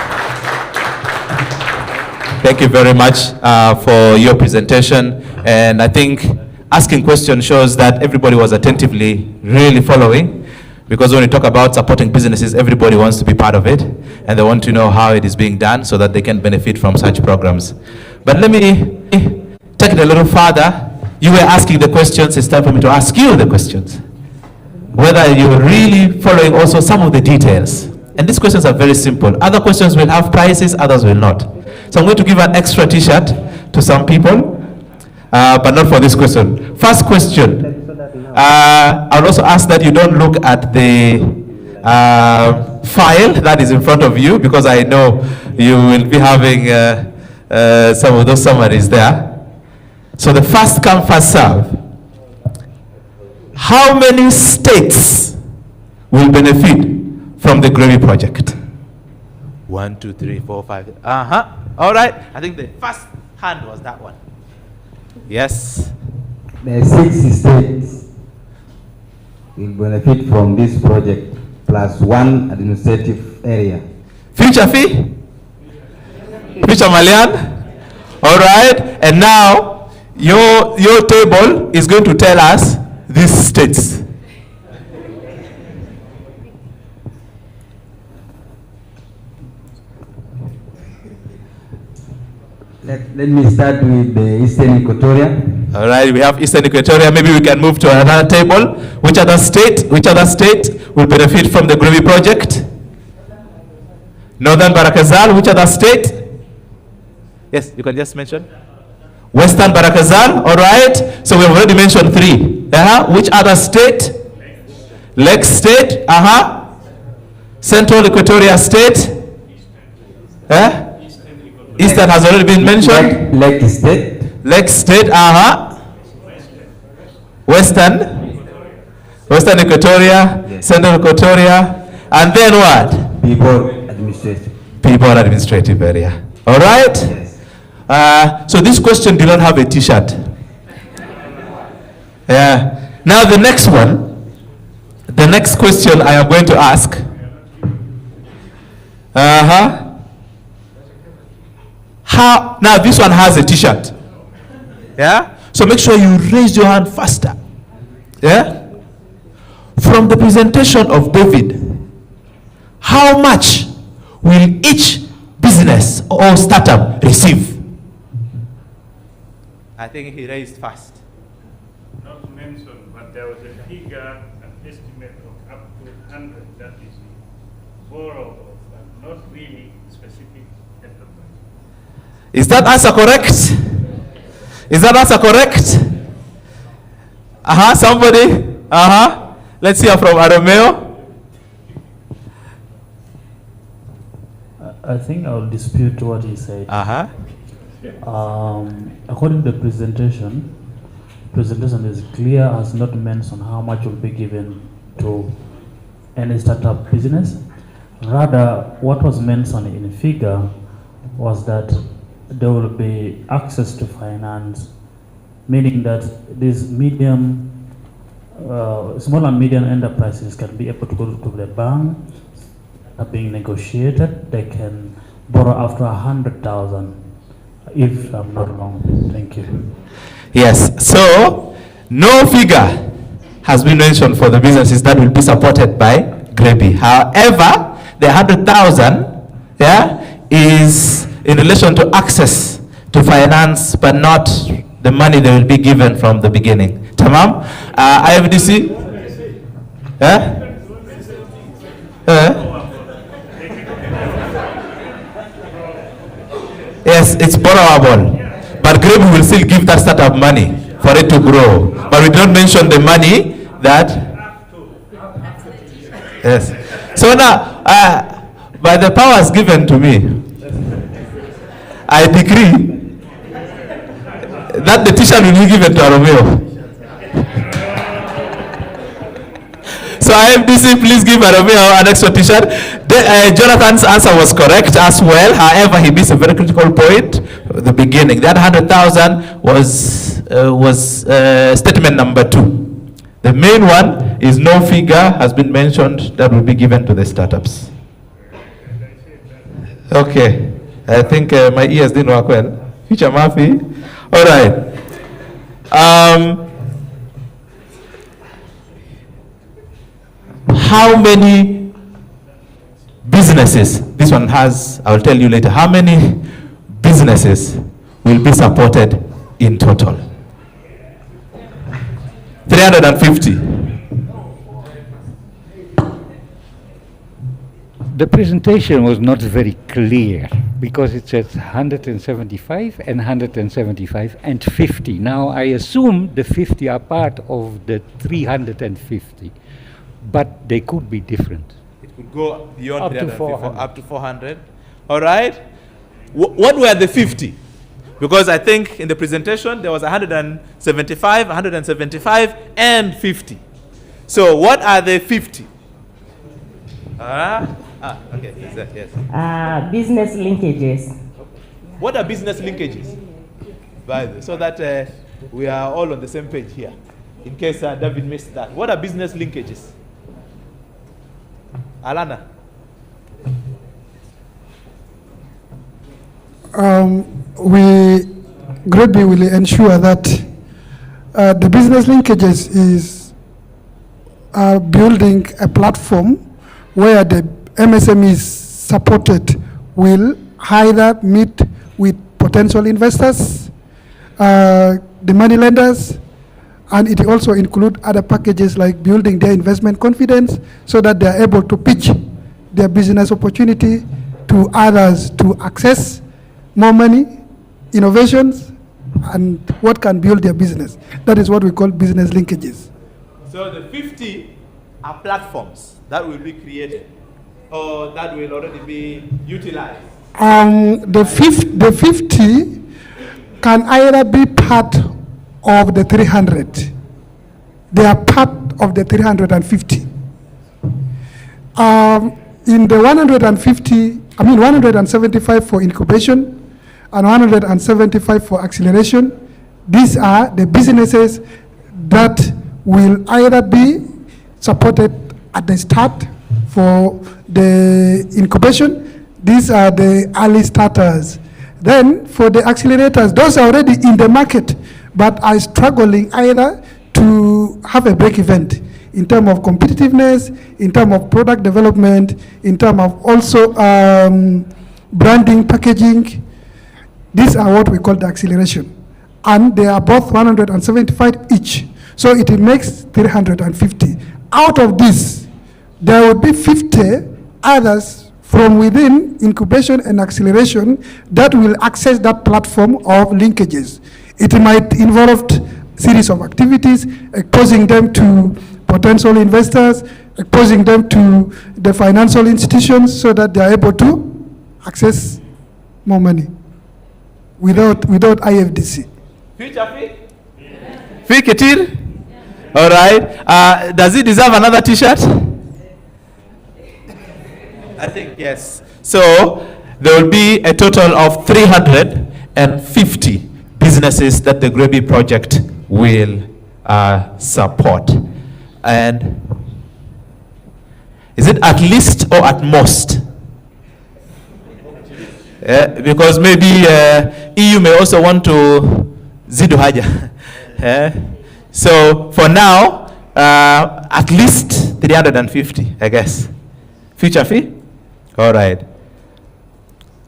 Thank you very much for your presentation. And I think asking questions shows that everybody was attentively really following. Because when we talk about supporting businesses, everybody wants to be part of it, and they want to know how it is being done so that they can benefit from such programs. But let me take it a little further. You were asking the questions, it's time for me to ask you the questions. Whether you're really following also some of the details. And these questions are very simple. Other questions will have prizes, others will not. So I'm going to give an extra t-shirt to some people, but not for this question. First question. I'll also ask that you don't look at the file that is in front of you, because I know you will be having some of those summaries there. So the first come, first serve. How many states will benefit from the GREBI project? 1, 2, 3, 4, 5. All right. I think the first hand was that one. Yes. The 6 states will benefit from this project, plus 1 administrative area. Future fee? Future Malian? All right. And now, your table is going to tell us these states. Let me start with the Eastern Equatoria. All right, we have Eastern Equatoria. Maybe we can move to another table. Which other state will benefit from the GREBI project? Northern Barakazal. Which other state? Yes, you can just mention. Western Barakazal. All right. So we have already mentioned 3. Which other state? Lake State. Central Equatoria State. Eastern has already been mentioned. Lake State. Lake State. Western Equatoria. Yes. Central Equatoria. And then what? People administrative area. All right. Yes. So this question did not have a t-shirt. Yeah. Now the next one. The next question I am going to ask. Now this one has a t-shirt. Yeah? So make sure you raise your hand faster. Yeah? From the presentation of David, how much will each business or startup receive? I think he raised fast. Not mentioned, but there was a figure, an estimate of up to 100 that is borrowable, but not really specific enterprise. Is that answer correct? Is that answer correct? Somebody? Let's hear from Aromeo. I think I'll dispute what he said. According to the presentation is clear, has not mentioned how much will be given to any startup business. Rather, what was mentioned in the figure was that there will be access to finance, meaning that these small and medium enterprises can be able to go to the bank, are being negotiated. They can borrow after 100,000, if I'm not wrong. Thank you. Yes. So no figure has been mentioned for the businesses that will be supported by GREBI. However, the 100,000, is in relation to access to finance, but not the money they will be given from the beginning. Tamam? IFDC? it's borrowable. But GREBI will still give that startup money for it to grow. But we don't mention the money that... Yes. So now, by the powers given to me, I decree that the t-shirt will be given to Romeo. So IFDC, please give Romeo an extra t-shirt. Jonathan's answer was correct as well. However, he missed a very critical point at the beginning. That 100,000 was statement number 2. The main one is no figure has been mentioned that will be given to the startups. Okay, I think my ears didn't work well. Future Murphy. All right. How many businesses, this one has, I'll tell you later, how many businesses will be supported in total? 350. The presentation was not very clear because it says 175 and 175 and 50. Now I assume the 50 are part of the 350, but they could be different. It could go beyond Up to 350, 400. up to 400. All right. What were the 50? Because I think in the presentation there was 175, 175, and 50. So what are the 50? Okay, yes. Business linkages. What are business linkages? So that we are all on the same page here. In case David missed that. What are business linkages? Alana? GREBI will ensure that the business linkages is building a platform where the MSMEs supported will either meet with potential investors, the money lenders, and it also include other packages like building their investment confidence so that they are able to pitch their business opportunity to others to access more money, innovations, and what can build their business. That is what we call business linkages. So the 50 are platforms that will be created or that will already be utilized. The 50 can either be part of the 300. They are part of the 350. In the 175 for incubation and 175 for acceleration, these are the businesses that will either be supported at the start for the incubation. These are the early starters. Then for the accelerators, those are already in the market, but are struggling either to have a break event in terms of competitiveness, in terms of product development, in terms of also branding, packaging. These are what we call the acceleration. And they are both 175 each. So it makes 350. Out of this, there would be 50 others from within incubation and acceleration that will access that platform of linkages. It might involve series of activities, exposing them to potential investors, exposing them to the financial institutions so that they are able to access more money without IFDC. Future fee? Fee Ketir? All right. Does it deserve another t-shirt? I think yes. So there will be a total of 350 businesses that the GREBI project will support. And is it at least or at most? Because maybe EU may also want to zidu haja. So for now, at least 350, I guess. Future fee? All right.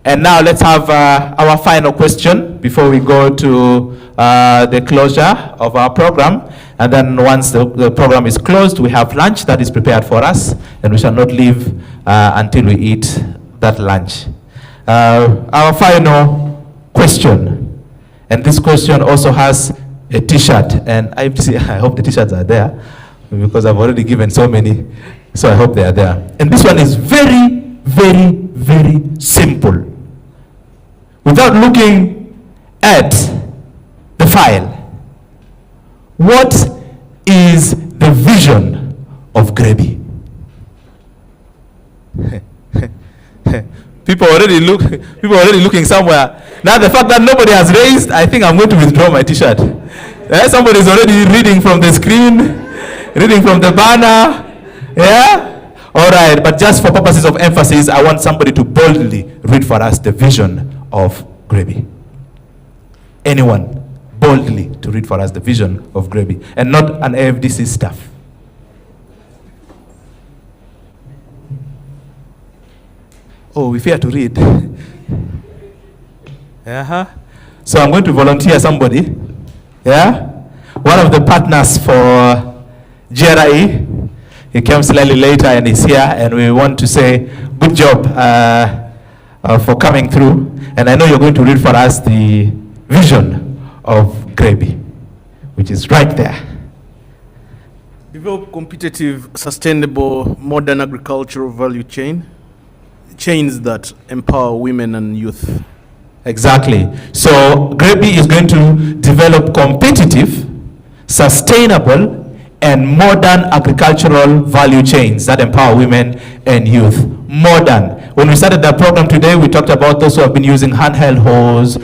And now let's have our final question before we go to the closure of our program. And then once the program is closed, we have lunch that is prepared for us, and we shall not leave until we eat that lunch. Our final question. And this question also has a t-shirt, and I hope the t-shirts are there, because I've already given so many, so I hope they are there. And this one is very, very, very simple. Without looking at the file, what is the vision of GREBI? People already looking somewhere. Now the fact that nobody has raised, I think I'm going to withdraw my t-shirt. Somebody is already reading from the screen, reading from the banner. Yeah? All right, but just for purposes of emphasis, I want somebody to boldly read for us the vision of GREBI. Anyone boldly to read for us the vision of GREBI, and not an AFDC staff. Oh, we fear to read. So I'm going to volunteer somebody. Yeah? One of the partners for GREBI. He came slightly later and is here, and we want to say good job for coming through. And I know you're going to read for us the vision of GREBI, which is right there. Develop competitive, sustainable, modern agricultural value chains that empower women and youth. Exactly. So GREBI is going to develop competitive, sustainable, and modern agricultural value chains that empower women and youth. Modern. When we started the program today, we talked about those who have been using handheld hoes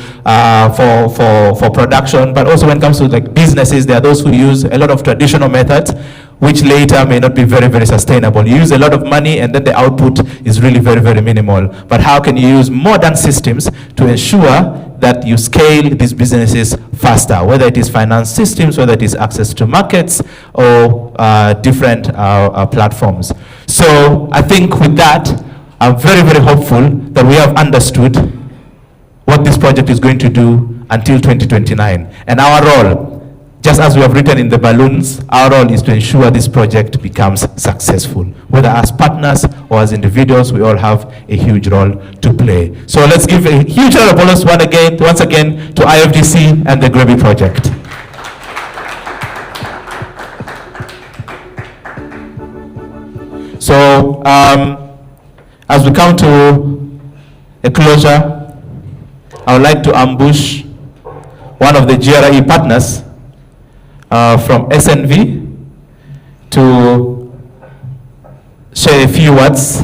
for production, but also when it comes to like businesses, there are those who use a lot of traditional methods, which later may not be very, very sustainable. You use a lot of money and then the output is really very, very minimal. But how can you use modern systems to ensure that you scale these businesses faster, whether it is finance systems, whether it is access to markets, or different platforms. So I think with that, I'm very, very hopeful that we have understood what this project is going to do until 2029. And our role, just as we have written in the balloons, our role is to ensure this project becomes successful. Whether as partners or as individuals, we all have a huge role to play. So let's give a huge round of applause once again to IFDC and the GREBI project. So as we come to a closure, I would like to ambush one of the GREBI partners from SNV to share a few words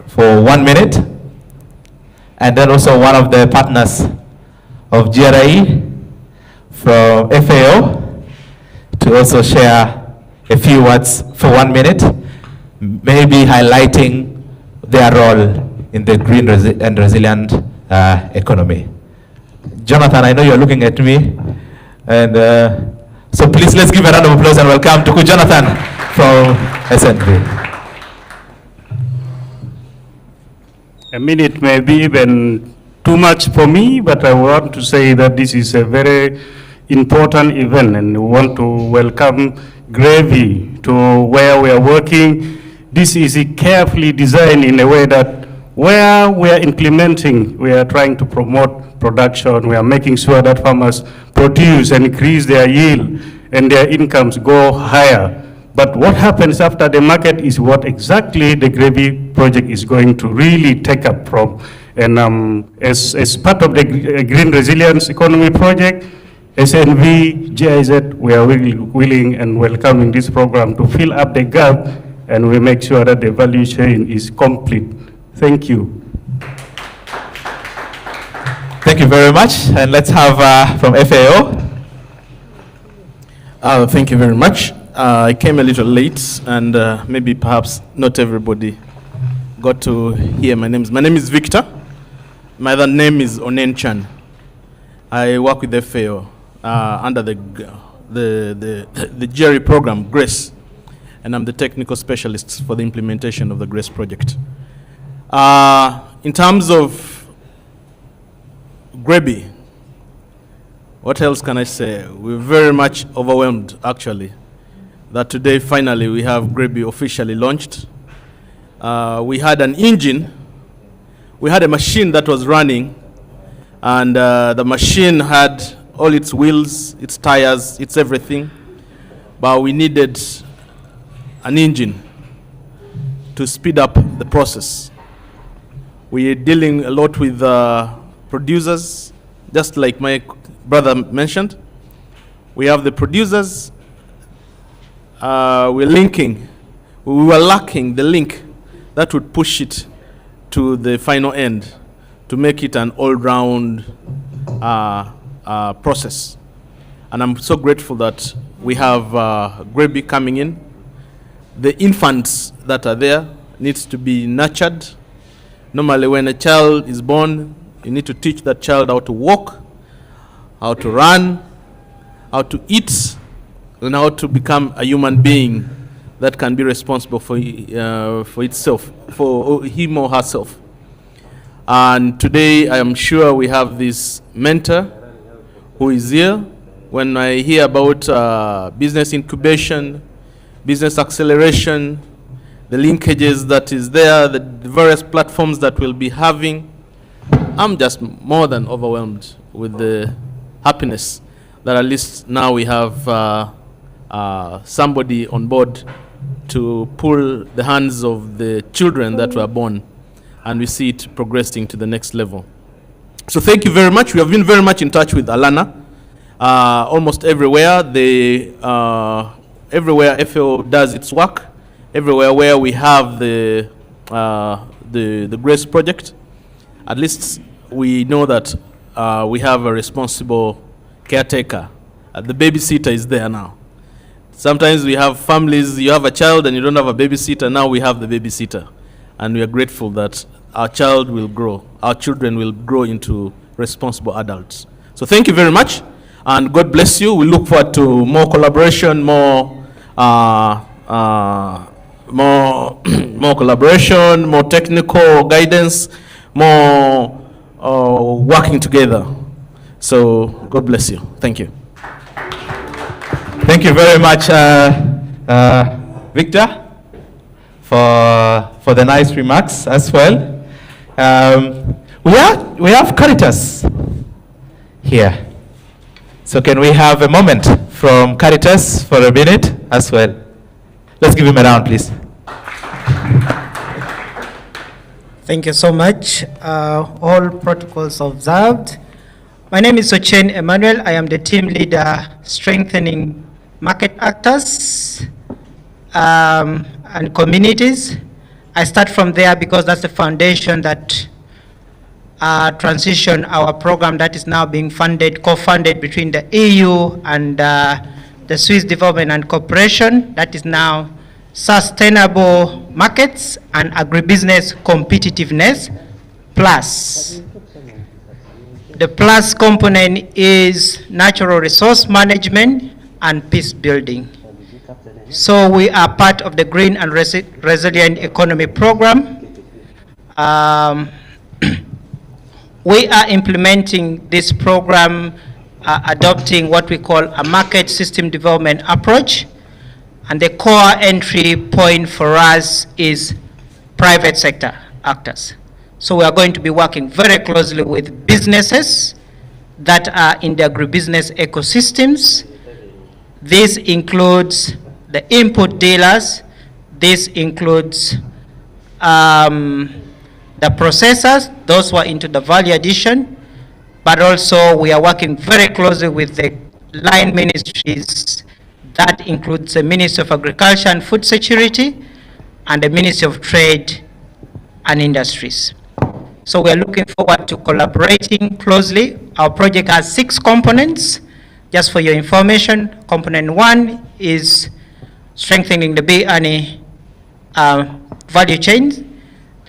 for 1 minute, and then also one of the partners of GREBI from FAO to also share a few words for 1 minute, maybe highlighting their role in the green and resilient economy. Jonathan, I know you're looking at me, and so please let's give a round of applause and welcome to Jonathan from SNV. A minute may be even too much for me, but I want to say that this is a very important event, and we want to welcome GREBI to where we are working. This is carefully designed in a way that where we are implementing, we are trying to promote production, we are making sure that farmers produce and increase their yield and their incomes go higher. But what happens after the market is what exactly the GREBI project is going to really take up from. And as part of the Green Resilience Economy project, SNV, GIZ, we are willing and welcoming this program to fill up the gap, and we make sure that the value chain is complete. Thank you. Thank you very much. And let's have from FAO. Thank you very much. I came a little late, and maybe perhaps not everybody got to hear my name. My name is Victor. My other name is Onen Chan. I work with FAO under the GREBI program, GRACE, and I'm the technical specialist for the implementation of the GRACE project. In terms of GREBI, what else can I say? We're very much overwhelmed, actually, that today finally we have GREBI officially launched. We had an engine, we had a machine that was running And the machine had all its wheels, its tires, its everything. But we needed an engine to speed up the process. We are dealing a lot with producers, just like my brother mentioned. We have the producers. We're linking. We were lacking the link that would push it to the final end to make it an all-round process. And I'm so grateful that we have GREBI coming in. The infants that are there needs to be nurtured. Normally when a child is born, you need to teach that child how to walk, how to run, how to eat, and how to become a human being that can be responsible for itself, for him or herself. And today I am sure we have this mentor who is here. When I hear about business incubation, business acceleration, the linkages that is there, the various platforms that we'll be having, I'm just more than overwhelmed with the happiness that at least now we have somebody on board to pull the hands of the children that were born, and we see it progressing to the next level. So thank you very much. We have been very much in touch with Alana. Almost everywhere, everywhere FAO does its work, everywhere where we have the GRACE project, at least we know that we have a responsible caretaker. The babysitter is there now. Sometimes we have families, you have a child and you don't have a babysitter. Now we have the babysitter. And we are grateful that our child will grow, our children will grow into responsible adults. So thank you very much, and God bless you. We look forward to more collaboration, more collaboration, more technical guidance, more working together. So God bless you. Thank you. Thank you very much, Victor, for the nice remarks as well. We have Caritas here. So can we have a moment from Caritas for a minute as well? Let's give him a round, please. Thank you so much. All protocols observed. My name is Ochen Emmanuel. I am the team leader strengthening market actors and communities. I start from there because that's the foundation that transition our program that is now being funded, co-funded between the EU and the Swiss Development and Cooperation, that is now Sustainable Markets and Agribusiness Competitiveness Plus. The plus component is natural resource management and peace building. So we are part of the Green and Resilient Economy Program. We are implementing this program, adopting what we call a market system development approach. And the core entry point for us is private sector actors. So we are going to be working very closely with businesses that are in the agribusiness ecosystems. This includes the input dealers. This includes the processors, those who are into the value addition. But also we are working very closely with the line ministries. That includes the Ministry of Agriculture and Food Security and the Ministry of Trade and Industries. So we are looking forward to collaborating closely. Our project has 6 components. Just for your information, component 1 is strengthening the B&E value chain.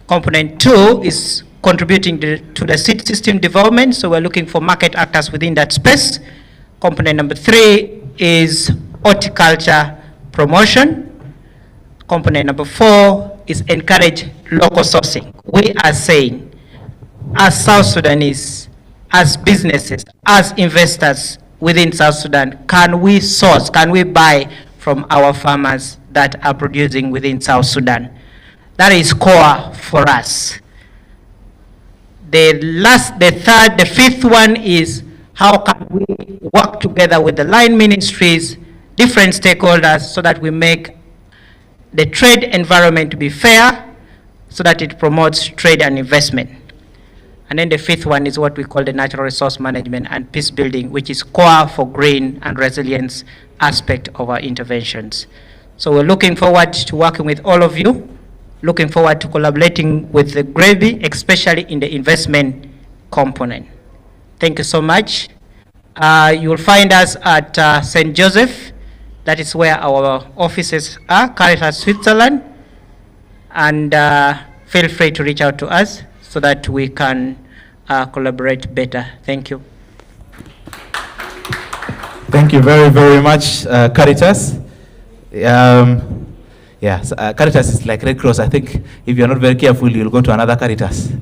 Component 2 is contributing to the seed system development. So we're looking for market actors within that space. Component number 3 is horticulture promotion. Component number 4 is encourage local sourcing. We are saying, as South Sudanese, as businesses, as investors within South Sudan, can we source, can we buy from our farmers that are producing within South Sudan? That is core for us. The fifth one is how can we work together with the line ministries, different stakeholders, so that we make the trade environment to be fair, so that it promotes trade and investment. And then the fifth one is what we call the natural resource management and peace building, which is core for green and resilience aspect of our interventions. So we're looking forward to working with all of you, looking forward to collaborating with the GREBI, especially in the investment component. Thank you so much. You will find us at St. Joseph. That is where our offices are, Caritas Switzerland. And feel free to reach out to us so that we can collaborate better. Thank you. Thank you very, very much, Caritas. Yes, Caritas is like Red Cross. I think if you're not very careful, you'll go to another Caritas.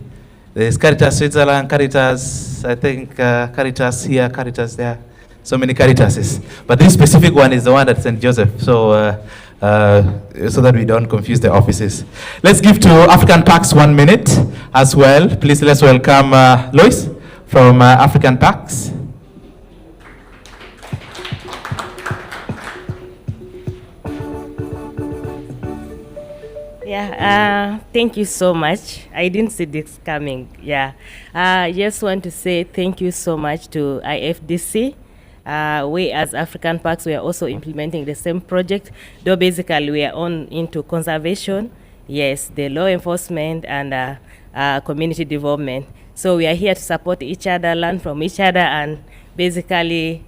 There's Caritas Switzerland, Caritas, I think Caritas here, Caritas there. So many Caritases. But this specific one is the one at St. Joseph. So so that we don't confuse the offices. Let's give to African Pax 1 minute as well. Please let's welcome Lois from African Pax. Yeah, thank you so much. I didn't see this coming. Yeah, I just want to say thank you so much to IFDC. We as African Parks, we are also implementing the same project, though basically we are on into conservation, yes, the law enforcement and community development. So we are here to support each other, learn from each other, and basically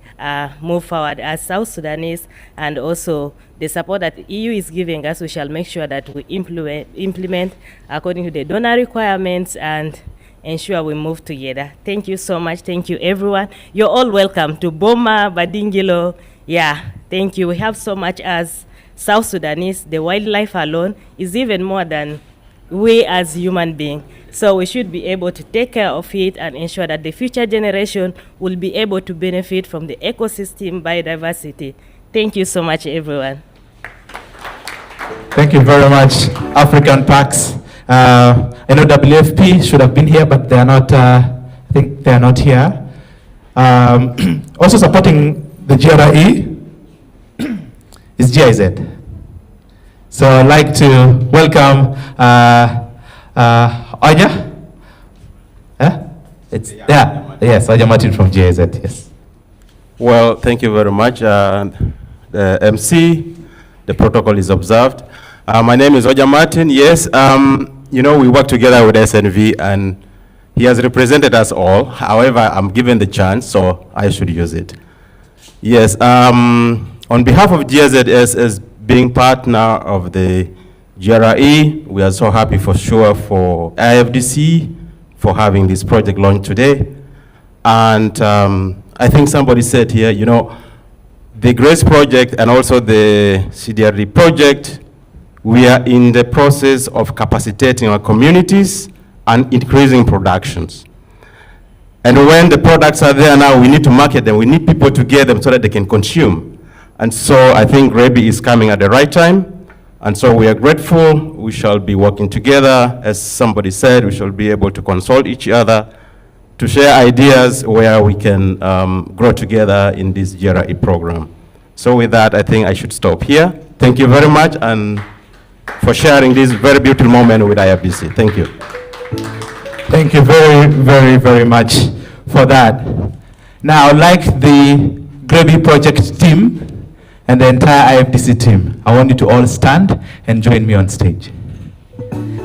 move forward as South Sudanese, and also the support that the EU is giving us, we shall make sure that we implement according to the donor requirements and ensure we move together. Thank you so much. Thank you, everyone. You're all welcome to Boma, Badingilo. Yeah, thank you. We have so much as South Sudanese. The wildlife alone is even more than we as human beings. So we should be able to take care of it and ensure that the future generation will be able to benefit from the ecosystem biodiversity. Thank you so much, everyone. Thank you very much, African Pax. I know WFP should have been here, but they are not. I think they are not here. Also supporting the GRE is GIZ. So I'd like to welcome Oja. Yes, Oja Martin from GIZ. Yes. Well, thank you very much. The MC, the protocol is observed. My name is Oja Martin. Yes, you know, we work together with SNV and he has represented us all. However, I'm given the chance, so I should use it. Yes, on behalf of GIZS as being partner of the GRE, we are so happy for sure for IFDC for having this project launched today. And I think somebody said here, you know, the GRACE project and also the CDRD project, we are in the process of capacitating our communities and increasing productions. And when the products are there now, we need to market them. We need people to get them so that they can consume. And so I think GREBI is coming at the right time. And so we are grateful. We shall be working together. As somebody said, we shall be able to consult each other, to share ideas where we can grow together in this GRE program. So with that, I think I should stop here. Thank you very much and for sharing this very beautiful moment with IFDC. Thank you. Thank you very, very, very much for that. Now, like the GREBI project team and the entire IFDC team, I want you to all stand and join me on stage.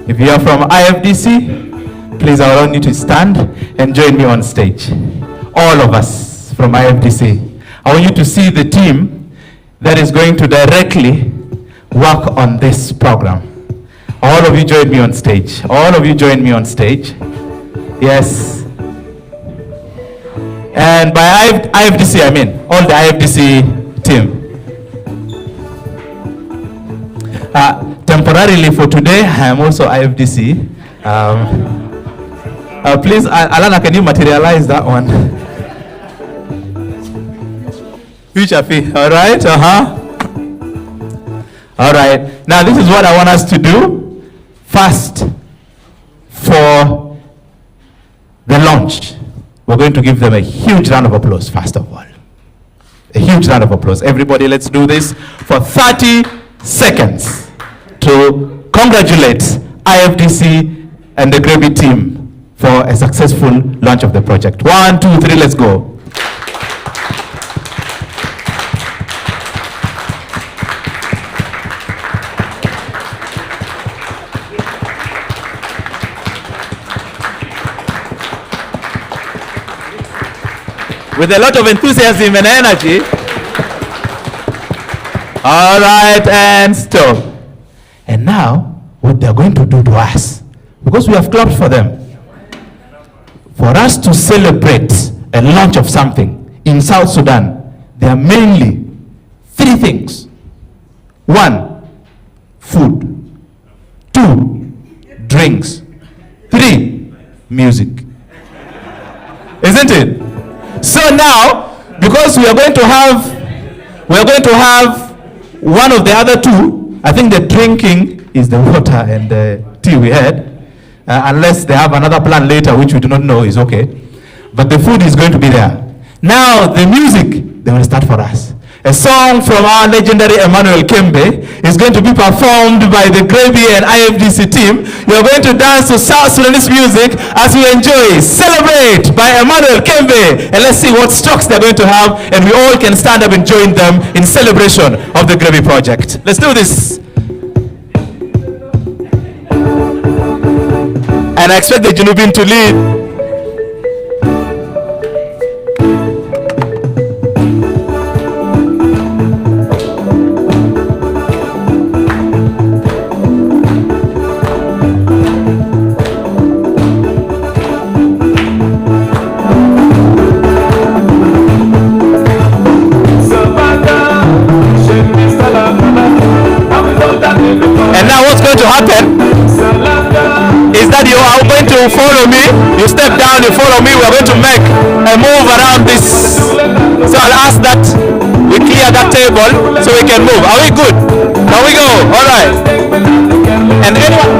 If you are from IFDC, please, I want you to stand and join me on stage. All of us from IFDC. I want you to see the team that is going to directly work on this program. All of you join me on stage. All of you join me on stage. Yes. And by IFDC, I mean all the IFDC team. Temporarily for today, I am also IFDC. Please, Alana, can you materialize that one? Future fee, all right? All right. Now, this is what I want us to do. First, for the launch, we're going to give them a huge round of applause, first of all. A huge round of applause. Everybody, let's do this for 30 seconds to congratulate IFDC and the GREBI team for a successful launch of the project. 1, 2, 3, let's go. With a lot of enthusiasm and energy. All right, and stop. And now, what they're going to do to us, because we have clapped for them, for us to celebrate a launch of something in South Sudan, there are mainly 3 things. 1, food. 2, drinks. 3, music. Isn't it? So now, because we are going to have one of the other 2. I think the drinking is the water and the tea we had, unless they have another plan later, which we do not know is okay. But the food is going to be there. Now, the music, they will start for us. A song from our legendary Emmanuel Kembe is going to be performed by the GREBI and IFDC team. You are going to dance to South Sudanese music as we enjoy Celebrate by Emmanuel Kembe. And let's see what strokes they're going to have, and we all can stand up and join them in celebration of the GREBI project. Let's do this. And I expect the Junubin to lead. Follow me, you step down, you follow me, we're going to make a move around this. So I'll ask that we clear that table so we can move. Are we good? Can we go? All right. And anyone?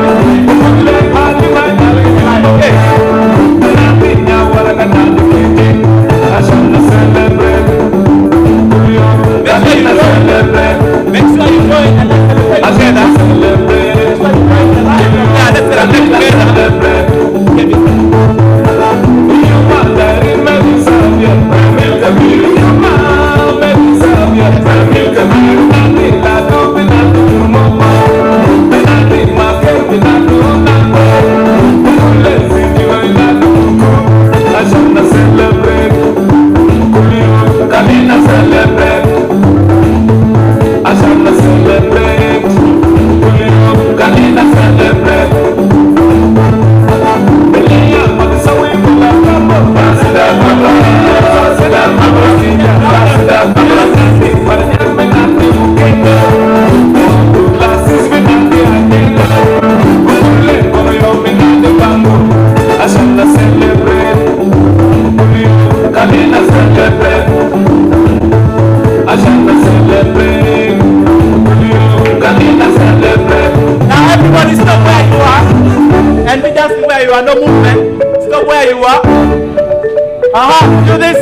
Make sure you join and celebrate. Yeah, let's celebrate. No movement. Stop where you are. Do this.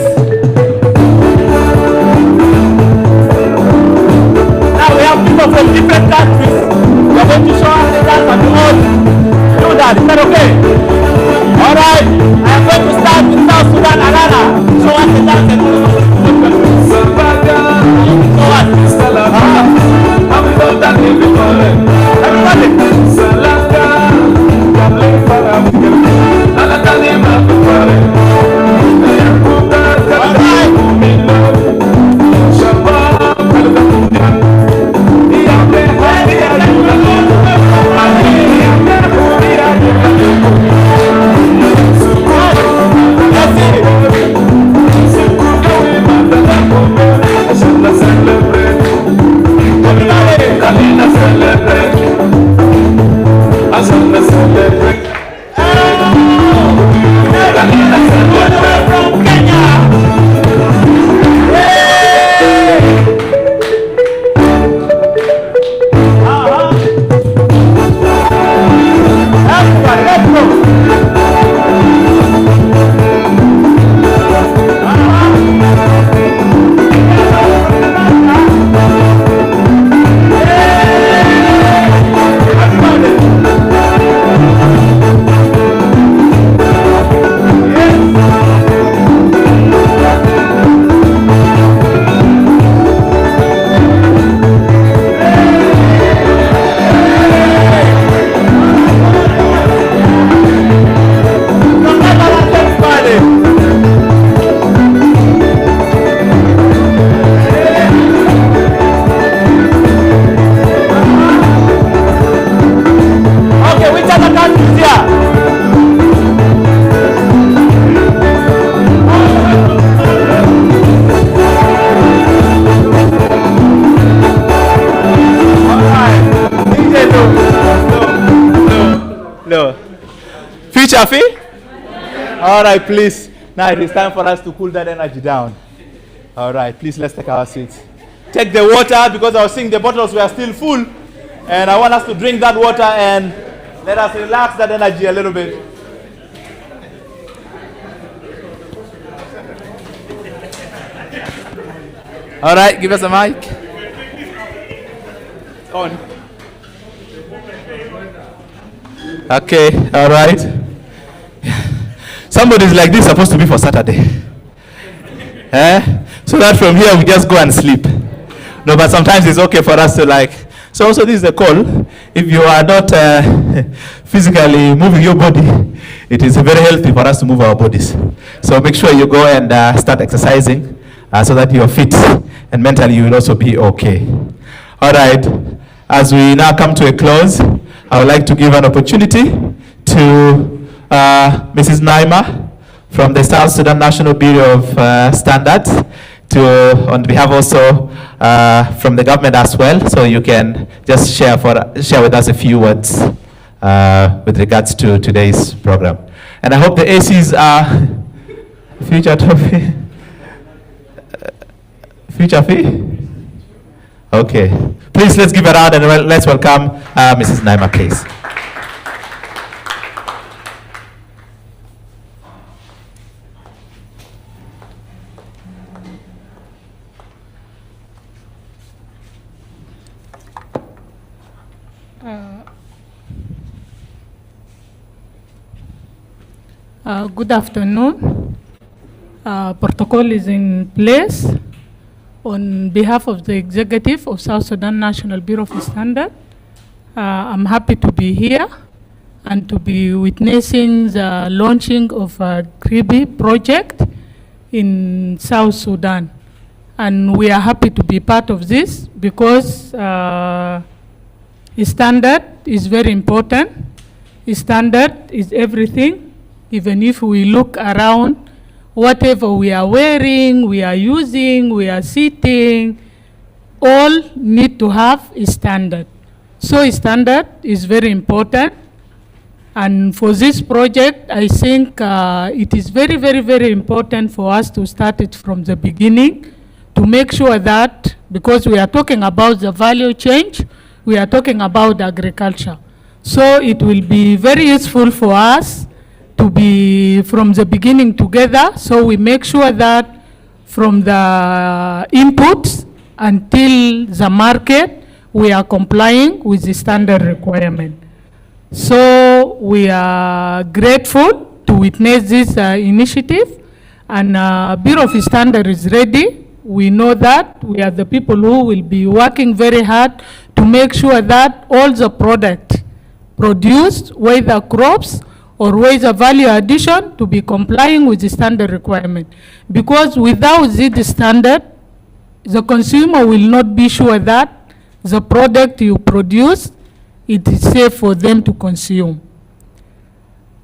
Now we have people from different countries. We are going to show us the dance and we all do that. Is that okay? Alright. I am going to start with South Sudan. Alana, show us the dance and we'll show us. Future fee? All right, please. Now it is time for us to cool that energy down. All right, please, let's take our seats. Take the water, because I was seeing the bottles were still full. And I want us to drink that water and let us relax that energy a little bit. All right, give us a mic. It's on. Okay, all right. Somebody's like this supposed to be for Saturday. So that from here we just go and sleep. No, but sometimes it's okay for us to like. So also this is a call. If you are not physically moving your body, it is very healthy for us to move our bodies. So make sure you go and start exercising so that you're fit and mentally you will also be okay. All right. As we now come to a close, I would like to give an opportunity to Mrs. Naima from the South Sudan National Bureau of Standards, on behalf also from the government as well, so you can just share with us a few words with regards to today's program. And I hope the ACs are future trophy. Future fee? Okay. Please, let's give a round and let's welcome Mrs. Naima, please. Good afternoon. Protocol is in place. On behalf of the executive of South Sudan National Bureau of Standards, I'm happy to be here and to be witnessing the launching of a GREBI project in South Sudan. And we are happy to be part of this because standard is very important. Standard is everything. Even if we look around, whatever we are wearing, we are using, we are sitting, all need to have a standard. So standard is very important. And for this project, I think it is very, very, very important for us to start it from the beginning to make sure that, because we are talking about the value change, we are talking about agriculture. So it will be very useful for us to be from the beginning together, so we make sure that from the inputs until the market, we are complying with the standard requirement. So we are grateful to witness this initiative, and Bureau of Standards is ready. We know that we are the people who will be working very hard to make sure that all the product produced, whether crops or whether value addition, to be complying with the standard requirement. Because without this standard, the consumer will not be sure that the product you produce, it is safe for them to consume.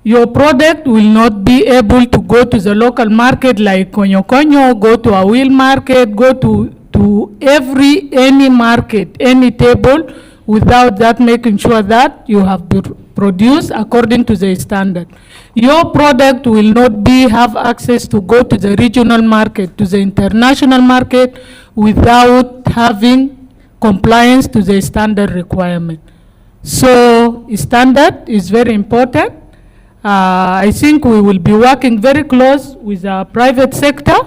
Your product will not be able to go to the local market like Konyo Konyo, go to a wheel market, go to any market, any table, without that making sure that you have produced according to the standard. Your product will not have access to go to the regional market, to the international market, without having compliance to the standard requirement. So standard is very important. I think we will be working very close with the private sector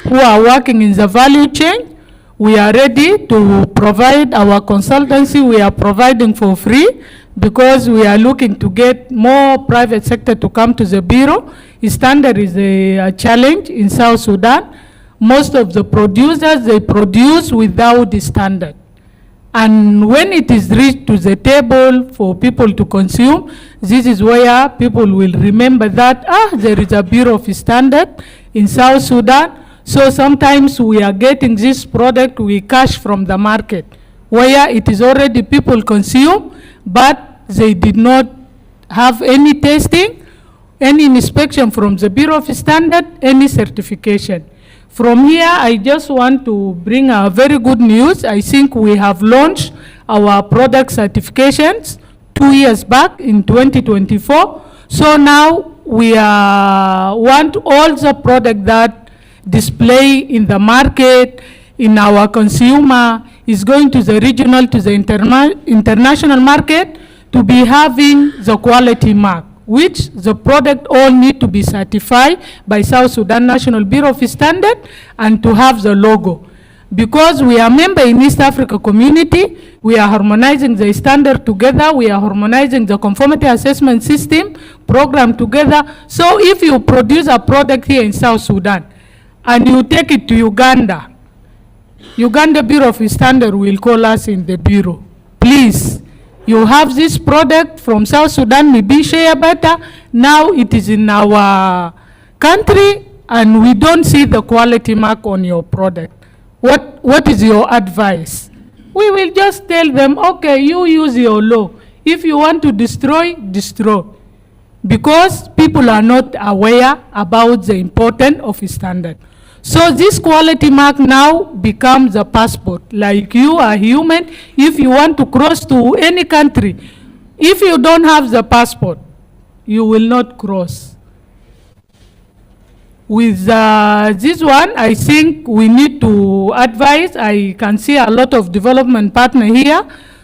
who are working in the value chain. We are ready to provide our consultancy. We are providing for free because we are looking to get more private sector to come to the Bureau. Standard is a challenge in South Sudan. Most of the producers, they produce without the standard. And when it is reached to the table for people to consume, this is where people will remember that, there is a Bureau of Standard in South Sudan. So sometimes we are getting this product, we cash from the market, where it is already people consume, but they did not have any testing, any inspection from the Bureau of Standard, any certification. From here, I just want to bring a very good news. I think we have launched our product certifications 2 years back in 2024. So now we want all the product that display in the market, in our consumer, is going to the regional, to the international market, to be having the quality mark, which the product all need to be certified by South Sudan National Bureau of Standards and to have the logo. Because we are member in East Africa community, we are harmonizing the standard together, we are harmonizing the conformity assessment system program together. So if you produce a product here in South Sudan and you take it to Uganda, Uganda Bureau of Standards will call us in the bureau. Please, you have this product from South Sudan, maybe share better. Now it is in our country and we don't see the quality mark on your product. What is your advice? We will just tell them, okay, you use your law. If you want to destroy, destroy. Because people are not aware about the importance of standard. So this quality mark now becomes a passport. Like you are human, if you want to cross to any country, if you don't have the passport, you will not cross. With this one, I think we need to advise. I can see a lot of development partner here.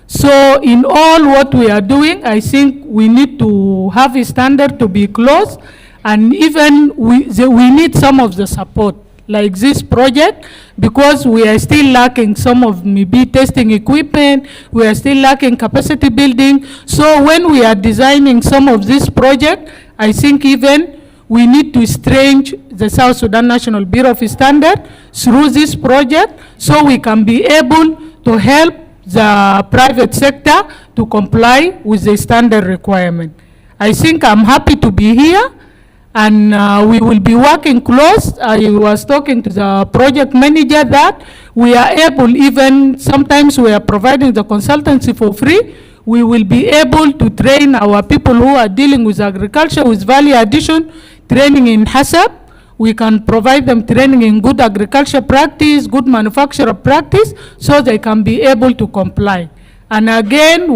So in all what we are doing, I think we need to have a standard to be close, and even we need some of the support, like this project, because we are still lacking some of maybe testing equipment, we are still lacking capacity building. So when we are designing some of this project, I think even we need to strengthen the South Sudan National Bureau of Standards through this project so we can be able to help the private sector to comply with the standard requirement. I think I'm happy to be here, and we will be working close. I was talking to the project manager that we are able, even sometimes we are providing the consultancy for free. We will be able to train our people who are dealing with agriculture with value addition, training in HACCP. We can provide them training in good agriculture practice, good manufacturer practice, so they can be able to comply. And again,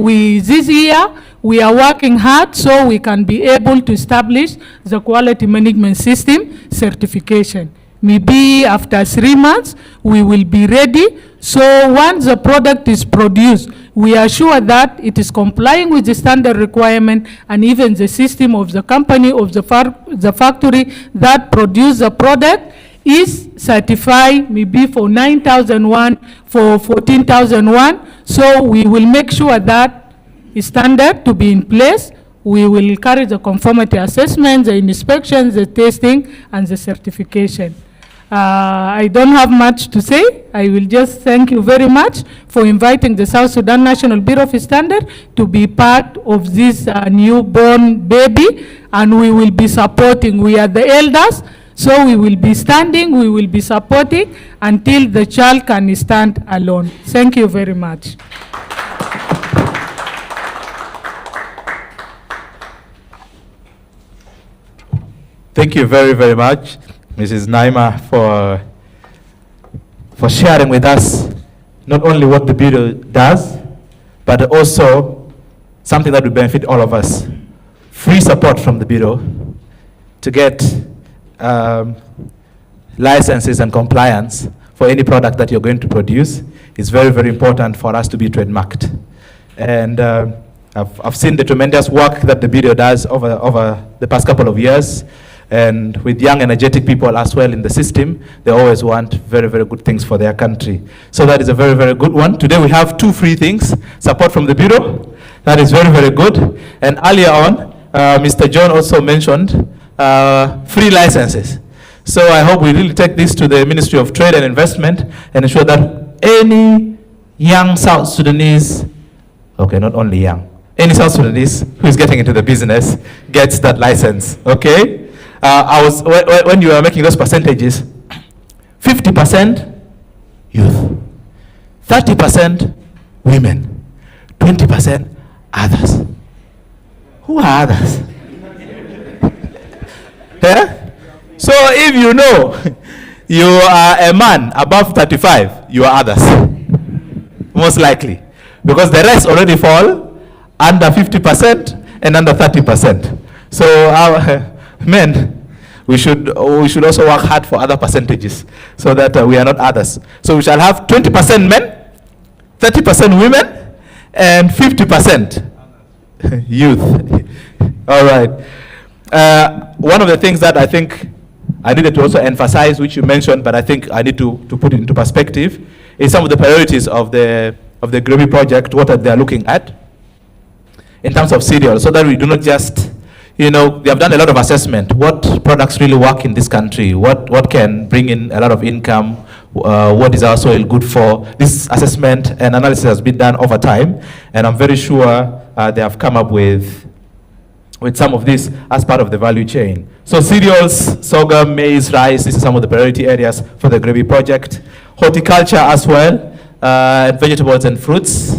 this year, we are working hard so we can be able to establish the quality management system certification. Maybe after 3 months, we will be ready. So once the product is produced, we are sure that it is complying with the standard requirement, and even the system of the company, of the factory that produce the product is certified maybe for 9,001, for 14,001. So we will make sure that standard to be in place. We will carry the conformity assessment, the inspections, the testing, and the certification. I don't have much to say. I will just thank you very much for inviting the South Sudan National Bureau of Standards to be part of this newborn baby, and we will be supporting. We are the elders, so we will be standing, we will be supporting until the child can stand alone. Thank you very much. Thank you very, very much, Mrs. Naima, for sharing with us not only what the Bureau does, but also something that will benefit all of us. Free support from the Bureau to get licenses and compliance for any product that you're going to produce is very, very important for us to be trademarked. And I've seen the tremendous work that the Bureau does over the past couple of years. And with young, energetic people as well in the system, they always want very, very good things for their country. So that is a very, very good one. Today we have 2 free things. Support from the Bureau. That is very, very good. And earlier on, Mr. John also mentioned free licenses. So I hope we really take this to the Ministry of Trade and Investment and ensure that any young South Sudanese, okay, not only young, any South Sudanese who is getting into the business gets that license, okay? When you were making those percentages, 50% youth, 30% women, 20% others. Who are others? Yeah? So if you know you are a man above 35, you are others, most likely. Because the rest already fall under 50% and under 30%. So our men, we should also work hard for other percentages so that we are not others. So we shall have 20% men, 30% women, and 50% youth. All right. One of the things that I think I needed to also emphasize, which you mentioned, but I think I need to put it into perspective, is some of the priorities of the GREBI project, what they are looking at in terms of cereals, so that we do not just, they have done a lot of assessment. What products really work in this country? What can bring in a lot of income? What is our soil good for? This assessment and analysis has been done over time, and I'm very sure they have come up with some of this as part of the value chain. So cereals, sorghum, maize, rice, this is some of the priority areas for the GREBI project. Horticulture as well, vegetables and fruits.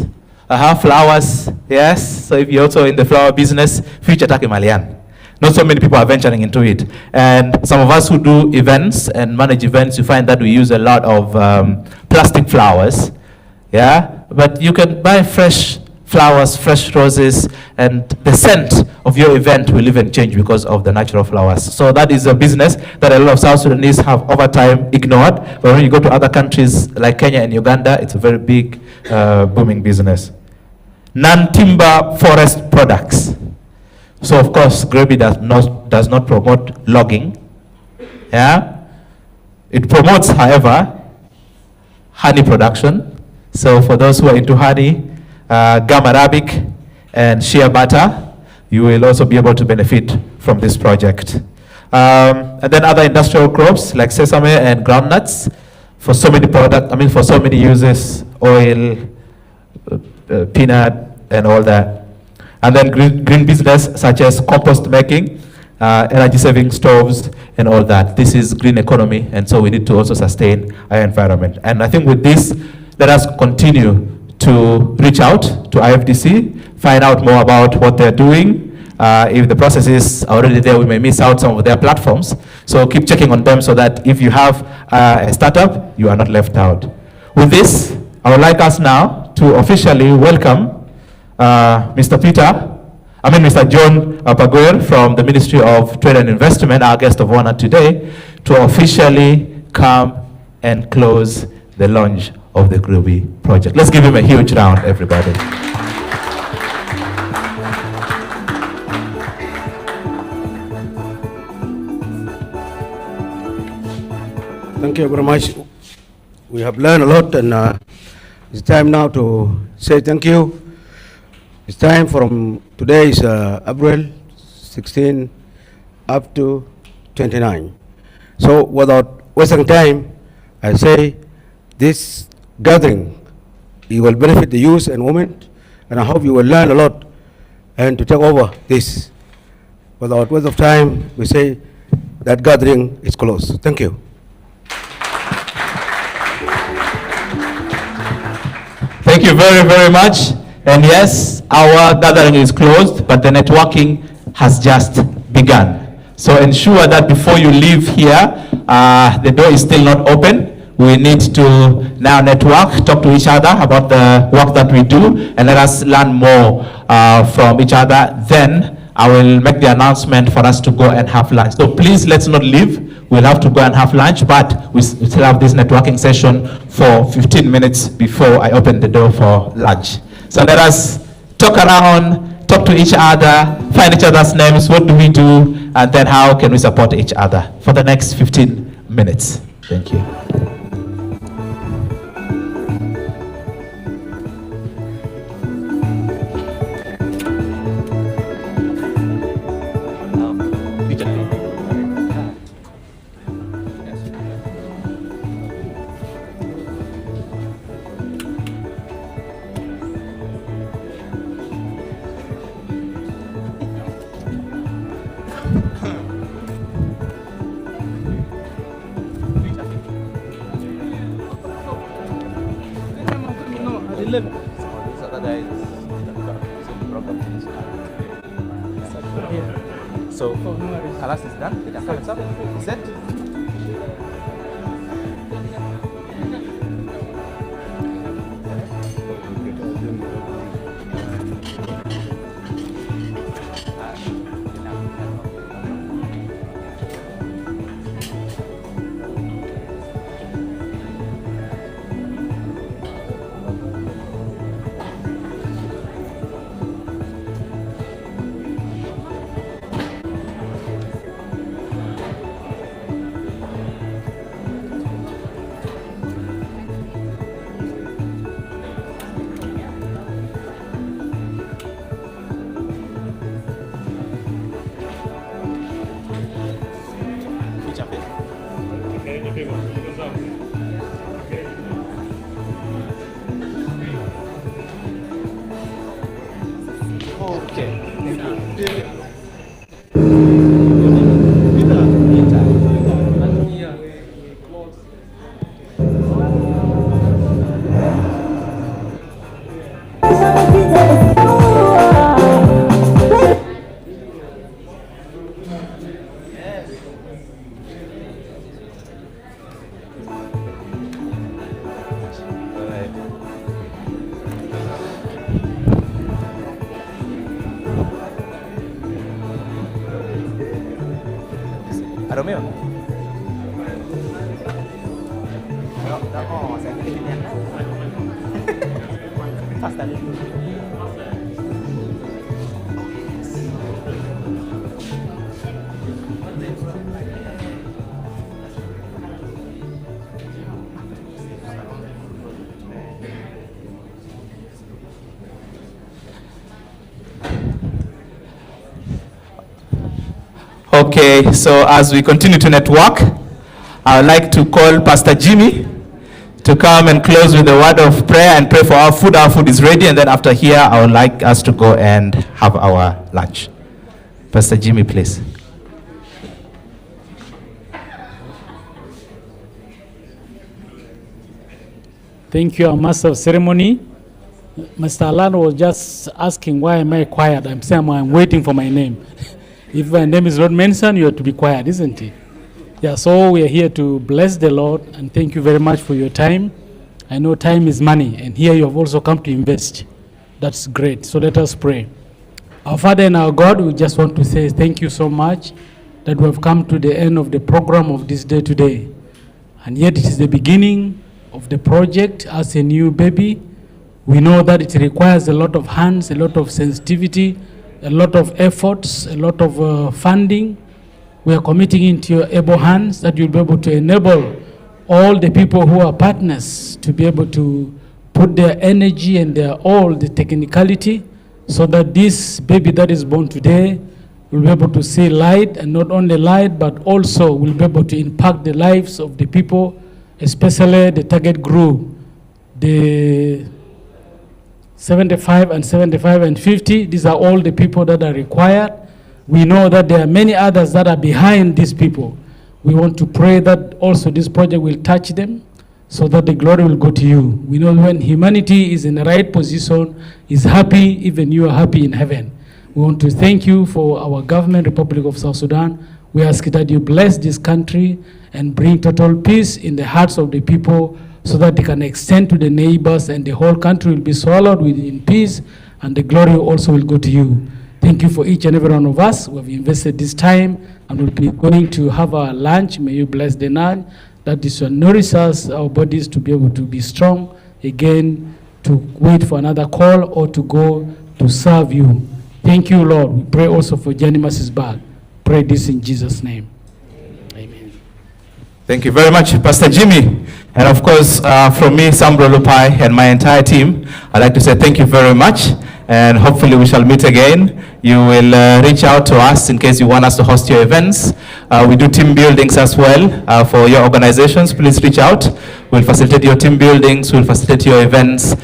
Flowers, yes. So if you're also in the flower business, future take Malian. Not so many people are venturing into it. And some of us who do events and manage events, you find that we use a lot of plastic flowers. Yeah, but you can buy fresh flowers, fresh roses, and the scent of your event will even change because of the natural flowers. So that is a business that a lot of South Sudanese have over time ignored. But when you go to other countries like Kenya and Uganda, it's a very big, booming business. Non-timber forest products. So of course, GREBI does not promote logging. Yeah, it promotes, however, honey production. So for those who are into honey, gum arabic and shea butter, you will also be able to benefit from this project. And then other industrial crops like sesame and groundnuts for so many for so many uses, oil, peanut, and all that. And then green business such as compost making, energy saving stoves, and all that. This is green economy, and so we need to also sustain our environment. And I think with this, let us continue to reach out to IFDC, find out more about what they're doing. If the process is already there, we may miss out some of their platforms. So keep checking on them so that if you have a startup, you are not left out. With this, I would like us now to officially welcome Mr. John Pagoer from the Ministry of Trade and Investment, our guest of honor today, to officially come and close the launch of the GREBI project. Let's give him a huge round, everybody. Thank you very much. We have learned a lot, and it's time now to say thank you. It's time from today is April 16 up to 29. So without wasting time, I say this gathering, you will benefit the youth and women, and I hope you will learn a lot and to take over this. Without waste of time, we say that gathering is closed. Thank you. Thank you very, very much. And yes, our gathering is closed, but the networking has just begun. So ensure that before you leave here, the door is still not open. We need to now network, talk to each other about the work that we do, and let us learn more from each other. Then I will make the announcement for us to go and have lunch. So please, let's not leave. We'll have to go and have lunch, but we still have this networking session for 15 minutes before I open the door for lunch. So let us talk around, talk to each other, find each other's names, what do we do, and then how can we support each other for the next 15 minutes. Thank you. So, Alas is done. Did I come up? Set. Romeo. Okay, so as we continue to network, I would like to call Pastor Jimmy to come and close with a word of prayer and pray for our food. Our food is ready, and then after here, I would like us to go and have our lunch. Pastor Jimmy, please. Thank you, our Master of Ceremony. Mr. Alan was just asking, why am I quiet? I'm saying I'm waiting for my name. If my name is not mentioned, you have to be quiet, isn't it? Yeah, so we are here to bless the Lord, and thank you very much for your time. I know time is money, and here you have also come to invest. That's great. So let us pray. Our Father and our God, we just want to say thank you so much that we have come to the end of the program of this day today. And yet it is the beginning of the project as a new baby. We know that it requires a lot of hands, a lot of sensitivity, a lot of efforts, a lot of funding. We are committing into your able hands that you'll be able to enable all the people who are partners to be able to put their energy and their all, the technicality, so that this baby that is born today will be able to see light, and not only light, but also will be able to impact the lives of the people, especially the target group, the 75 and 50, these are all the people that are required. We know that there are many others that are behind these people. We want to pray that also this project will touch them so that the glory will go to you. We know when humanity is in the right position, is happy, even you are happy in heaven. We want to thank you for our government, Republic of South Sudan. We ask that you bless this country and bring total peace in the hearts of the people, so that they can extend to the neighbors, and the whole country will be swallowed within peace, and the glory also will go to you. Thank you for each and every one of us. We have invested this time, and we'll be going to have our lunch. May you bless the lunch, that this will nourish us, our bodies, to be able to be strong again, to wait for another call or to go to serve you. Thank you, Lord. We pray also for Jenny Mrs. Bag. Pray this in Jesus' name. Amen. Thank you very much, Pastor Jimmy. And of course, from me, Sambro Lupai, and my entire team, I'd like to say thank you very much. And hopefully we shall meet again. You will reach out to us in case you want us to host your events. We do team buildings as well for your organizations. Please reach out. We'll facilitate your team buildings. We'll facilitate your events.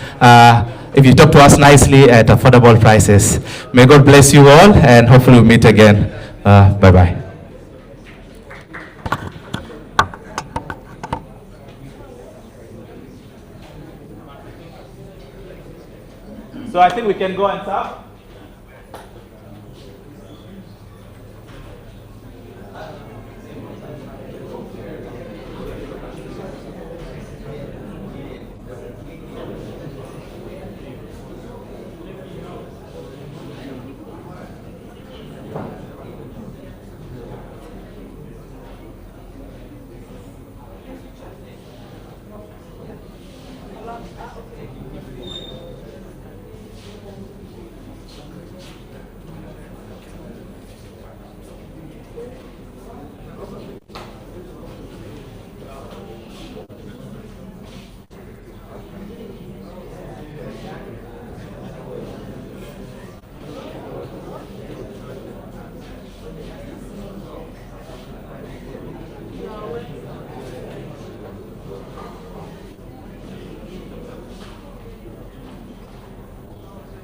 If you talk to us nicely at affordable prices. May God bless you all, and hopefully we'll meet again. Bye-bye. So I think we can go and serve.